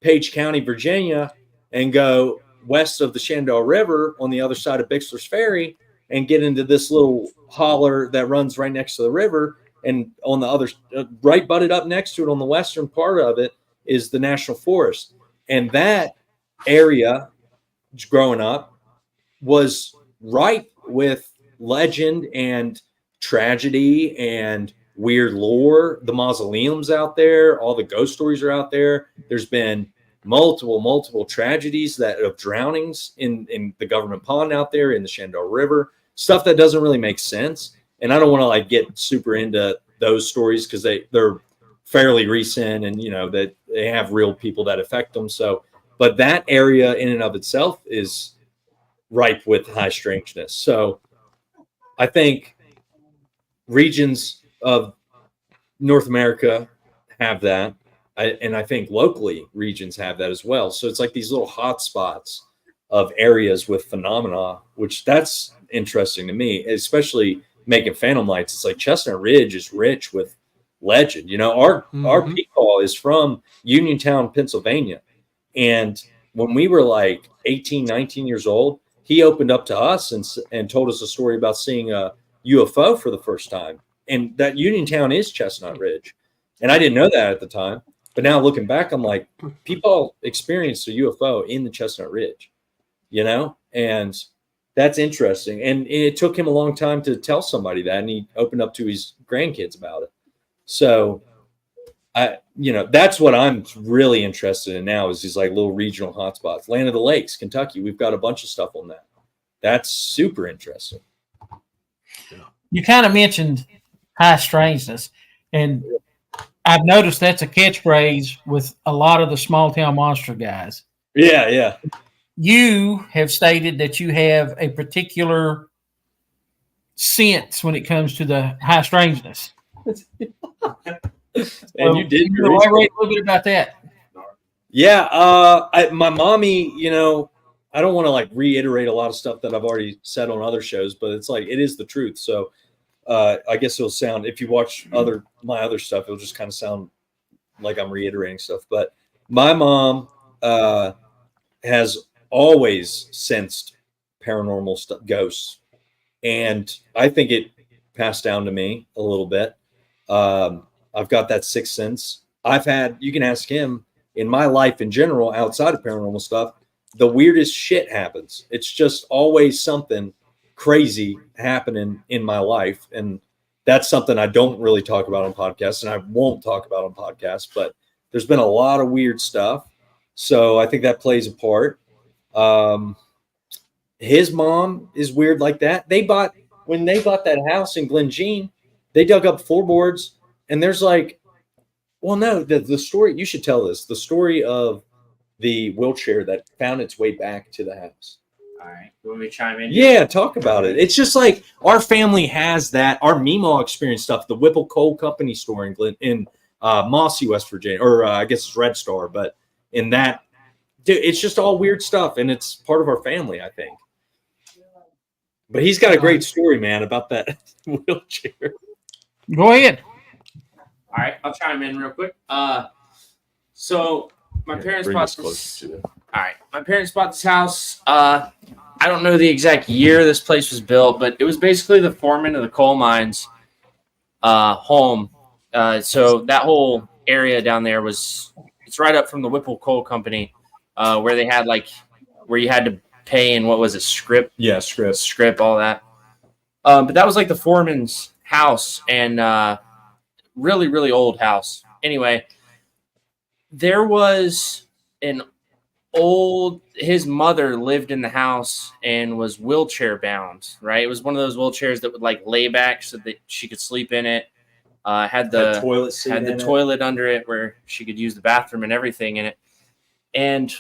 Page County, Virginia, and go west of the Shenandoah River on the other side of Bixler's Ferry and get into this little holler that runs right next to the river. And on the other, right butted up next to it on the western part of it is the National Forest. And that area, growing up, was ripe with legend and tragedy and weird lore. The mausoleums out there, all the ghost stories are out there. There's been multiple tragedies of drownings in the government pond out there in the Shenandoah River, stuff that doesn't really make sense. And I don't want to like get super into those stories because they're fairly recent and that they have real people that affect them. So, but that area in and of itself is ripe with high strangeness. So I think regions of North America have that. And I think locally regions have that as well. So it's like these little hot spots of areas with phenomena, which that's interesting to me, especially making phantom lights. It's like Chestnut Ridge is rich with legend. Our peepaw is from Uniontown, Pennsylvania. And when we were like 18, 19 years old, he opened up to us and told us a story about seeing a UFO for the first time. And that Uniontown is Chestnut Ridge. And I didn't know that at the time. But now looking back, I'm like, people experienced a UFO in the Chestnut Ridge, and that's interesting. And it took him a long time to tell somebody that, and he opened up to his grandkids about it. So that's what I'm really interested in now is these like little regional hotspots. Land of the Lakes, Kentucky. We've got a bunch of stuff on that. That's super interesting. You kind of mentioned high strangeness, and I've noticed that's a catchphrase with a lot of the small town monster guys. Yeah. You have stated that you have a particular sense when it comes to the high strangeness. And you did elaborate a little bit about that. Yeah, my mommy, I don't want to like reiterate a lot of stuff that I've already said on other shows, but it's like it is the truth. So I guess it'll sound, if you watch my other stuff, it'll just kind of sound like I'm reiterating stuff. But my mom has always sensed paranormal stuff, ghosts, and I think it passed down to me a little bit. I've got that sixth sense. You can ask him, in my life in general, outside of paranormal stuff, the weirdest shit happens. It's just always something crazy happening in my life. And that's something I don't really talk about on podcasts, and I won't talk about on podcasts, but there's been a lot of weird stuff. So I think that plays a part. His mom is weird like that. When they bought that house in Glen Jean, they dug up floorboards, and there's like, well, no, the story, you should tell this, the story of the wheelchair that found its way back to the house. All right. You want me to chime in? Yeah, talk about it. It's just like our family has that. Our Meemaw experience stuff, the Whipple Coal Company store in Mossy, West Virginia, or I guess it's Red Star, but in that, dude, it's just all weird stuff, and it's part of our family, I think. But he's got a great story, man, about that wheelchair. Go ahead. All right, I'll chime in real quick. So my parents bought this. All right, my parents bought this house. I don't know the exact year this place was built, but it was basically the foreman of the coal mines home. So that whole area down there it's right up from the Whipple Coal Company, where they had where you had to pay in, what was it, script? Yeah, script. All that. But that was like the foreman's house, and really, really old house. Anyway, there was his mother lived in the house and was wheelchair bound, right? It was one of those wheelchairs that would lay back so that she could sleep in it. Had the toilet under it where she could use the bathroom and everything in it. And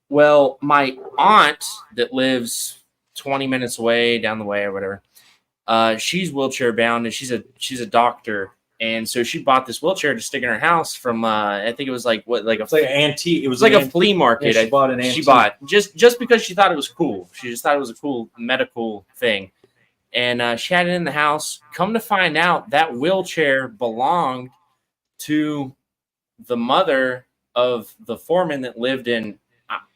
well, my aunt that lives 20 minutes away down the way or whatever, she's wheelchair bound and she's a doctor. And so she bought this wheelchair to stick in her house from I think it was an antique. It was like a flea market. Yeah, she bought an antique. She bought just because she thought it was cool. She just thought it was a cool medical thing. And she had it in the house. Come to find out, that wheelchair belonged to the mother of the foreman that lived in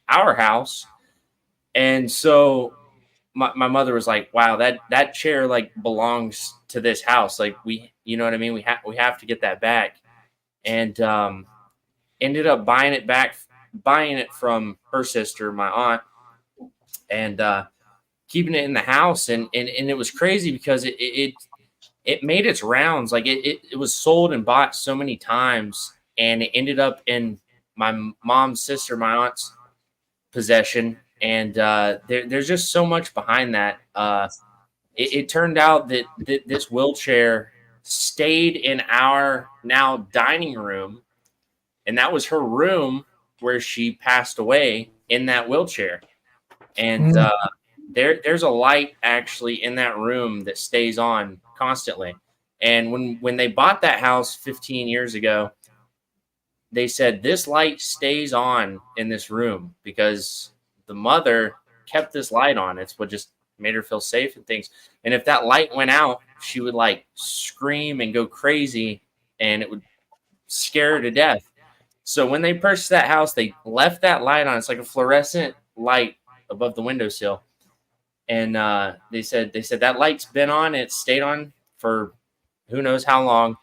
our house. And so my mother was like, wow, that chair belongs to this house. You know what I mean? We have to get that back. And ended up buying it from her sister, my aunt, and keeping it in the house. And it was crazy because it made its rounds. It was sold and bought so many times, and it ended up in my mom's sister, my aunt's possession. And there's just so much behind that. It turned out that this wheelchair stayed in our now dining room, and that was her room where she passed away, in that wheelchair. And there's a light actually in that room that stays on constantly. And when they bought that house 15 years ago, they said this light stays on in this room because the mother kept this light on. It's what just made her feel safe and things. And if that light went out, she would scream and go crazy, and it would scare her to death. So when they purchased that house, they left that light on. It's like a fluorescent light above the windowsill. And they said that light's been on. It stayed on for who knows how long.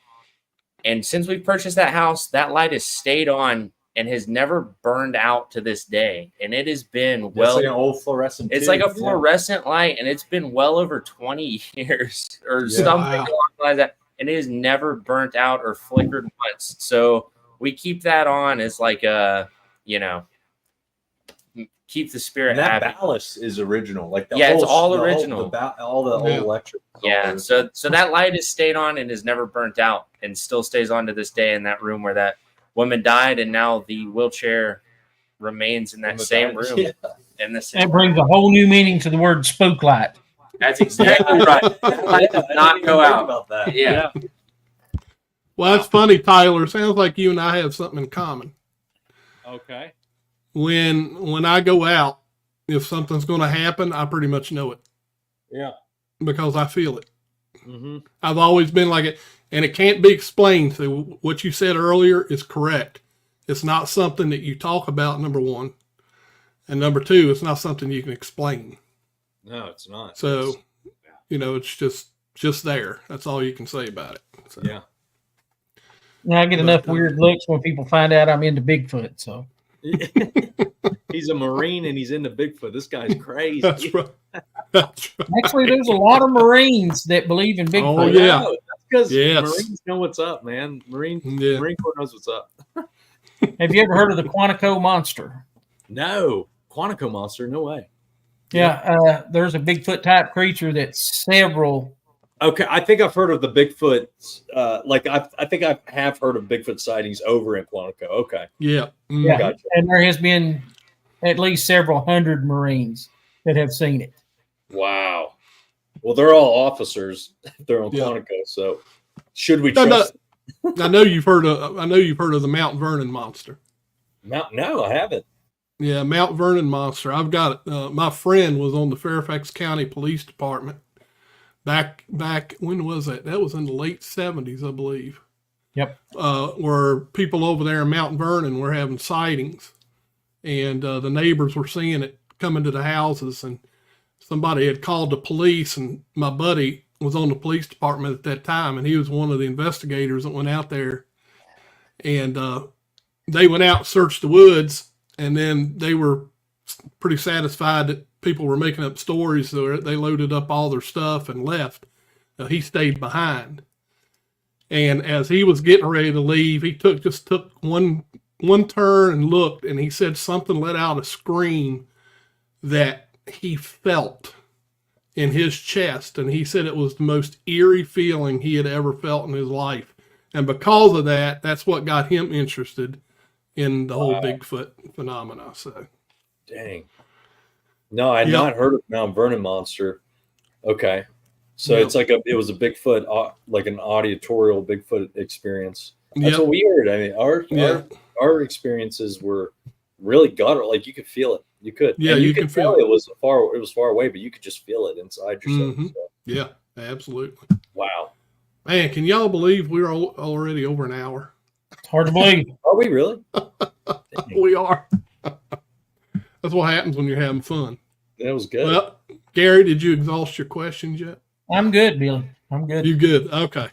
And since we purchased that house, that light has stayed on and has never burned out to this day. And it has been It's like an old fluorescent. It's like a fluorescent light, and it's been well over 20 years or something along like that. And it has never burnt out or flickered once. So we keep that on as keep the spirit and that happy. ballast is original. It's all original. All the old electric. Yeah. So that light has stayed on and has never burnt out, and still stays on to this day in that room where that woman died, and now the wheelchair remains in that same room. Yeah. That brings a whole new meaning to the word spook light. That's exactly right. That light does not go out. About that. Yeah. Well, that's funny, Tyler. Sounds like you and I have something in common. Okay. When I go out, if something's going to happen, I pretty much know it. Yeah. Because I feel it. Mm-hmm. I've always been like it, and it can't be explained. So what you said earlier is correct. It's not something that you talk about, number one. And number two, it's not something you can explain. No, it's not. So, it's just there. That's all you can say about it. So. Yeah. Now I get enough weird looks when people find out I'm into Bigfoot. So He's a Marine and he's into Bigfoot. This guy's crazy. That's right. That's right. actually, there's a lot of Marines that believe in Bigfoot. Oh, yeah. That's because Yes. Marines know what's up, man. Marine Corps knows what's up. Have you ever heard of the Quantico monster? No. Quantico monster? No way. Yeah, there's a Bigfoot type creature that's several. Okay, I think I've heard of the Bigfoot. I think I have heard of Bigfoot sightings over in Quantico. Okay. Yeah. Yeah, Gotcha. and there has been at least several hundred Marines that have seen it. Wow. Well, they're all officers. They're on Quantico, so should we trust? I know you've heard of the Mount Vernon monster. No, I haven't. Yeah, Mount Vernon monster. I've got it. My friend was on the Fairfax County Police Department back. When was that? That was in the late 70s, I believe. Yep. Where people over there in Mount Vernon were having sightings, and the neighbors were seeing it coming to the houses, and somebody had called the police, and my buddy was on the police department at that time, and he was one of the investigators that went out there. And they went out and searched the woods, and then they were pretty satisfied that people were making up stories, so they loaded up all their stuff and left. He stayed behind. And as he was getting ready to leave, he took one turn and looked, and he said something let out a scream that he felt in his chest. And he said it was the most eerie feeling he had ever felt in his life. And because of that, that's what got him interested in the whole Bigfoot phenomena. So, dang. No, I had not heard of Mount Vernon monster. Okay. So it's like it was a Bigfoot, like an auditorial Bigfoot experience. That's what we heard. I mean, our experiences were really guttural. Like you could feel it. You could. Yeah, and you could feel it. It was far away, but you could just feel it inside yourself. Mm-hmm. So. Yeah, absolutely. Wow. Man, can y'all believe we're already over an hour? It's hard to believe. Are we really? We are. That's what happens when you're having fun. That was good. Well, Gary, did you exhaust your questions yet? I'm good, Billy. I'm good. You good? Okay.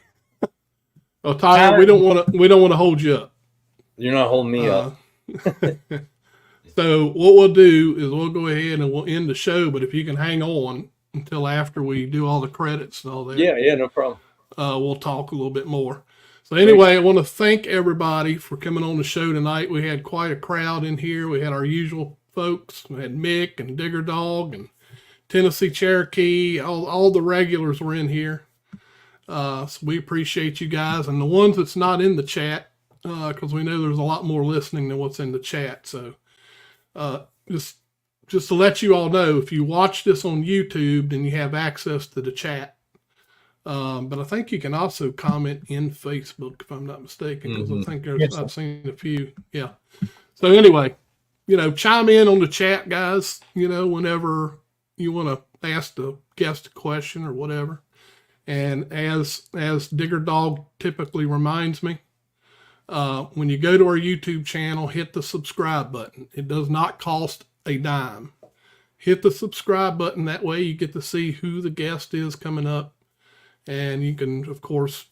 Well, Tyler, we don't want to hold you up. You're not holding me up. So what we'll do is we'll go ahead and we'll end the show. But if you can hang on until after we do all the credits and all that, yeah, no problem. We'll talk a little bit more. So anyway, I want to thank everybody for coming on the show tonight. We had quite a crowd in here. We had our usual folks. We had Mick and Digger Dog and Tennessee Cherokee. All the regulars were in here. So we appreciate you guys. And the ones that's not in the chat, because we know there's a lot more listening than what's in the chat. So just to let you all know, if you watch this on YouTube, then you have access to the chat. But I think you can also comment in Facebook, if I'm not mistaken, because I think I've seen a few. Yeah. So anyway, chime in on the chat, guys, whenever you want to ask the guest a question or whatever. And as Digger Dog typically reminds me, when you go to our YouTube channel, hit the subscribe button. It does not cost a dime. Hit the subscribe button. That way you get to see who the guest is coming up. And you can, of course,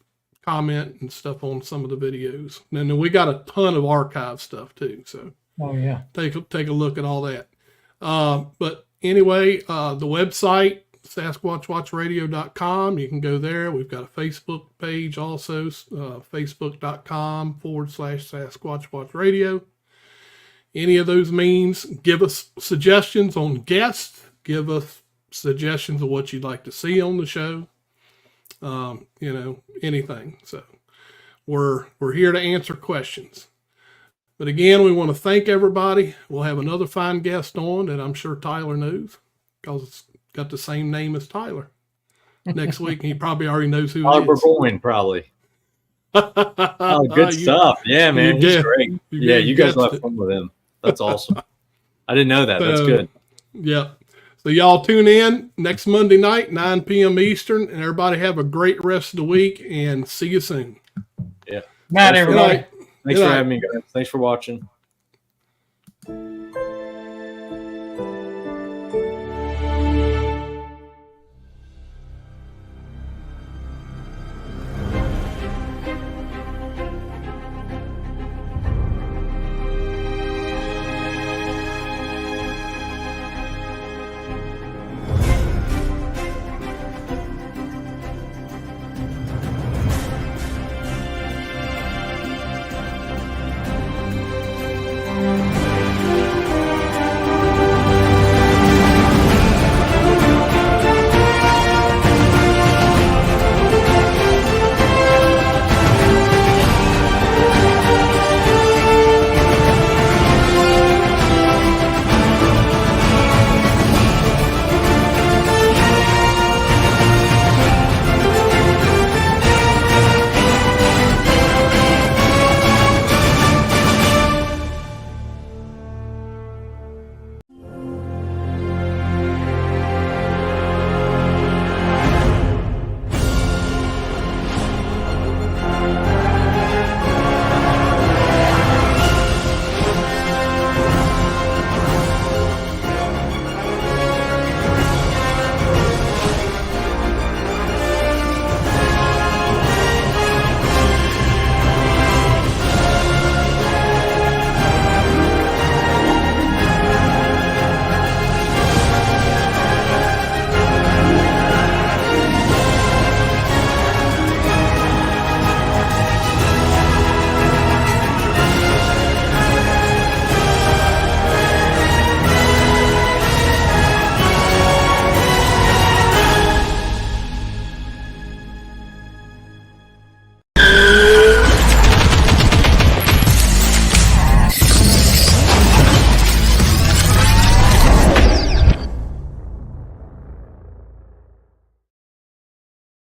comment and stuff on some of the videos. And then we got a ton of archive stuff too. So take a look at all that. But anyway, the website, SasquatchWatchRadio.com. You can go there. We've got a Facebook page also, Facebook.com/SasquatchWatchRadio. Any of those means, give us suggestions on guests. Give us suggestions of what you'd like to see on the show. Anything. So we're here to answer questions. But again, we want to thank everybody. We'll have another fine guest on that I'm sure Tyler knows, because it's got the same name as Tyler. Next week, he probably already knows who Oliver it is. Bowen, probably. Oh, good stuff. Yeah, man. He's great. Yeah, you guys will have fun with him. That's awesome. I didn't know that. That's good. Yeah. So y'all tune in next Monday night, 9 p.m. Eastern, and everybody have a great rest of the week, and see you soon. Yeah. Night, everybody. Thanks for having me, guys. Thanks for watching.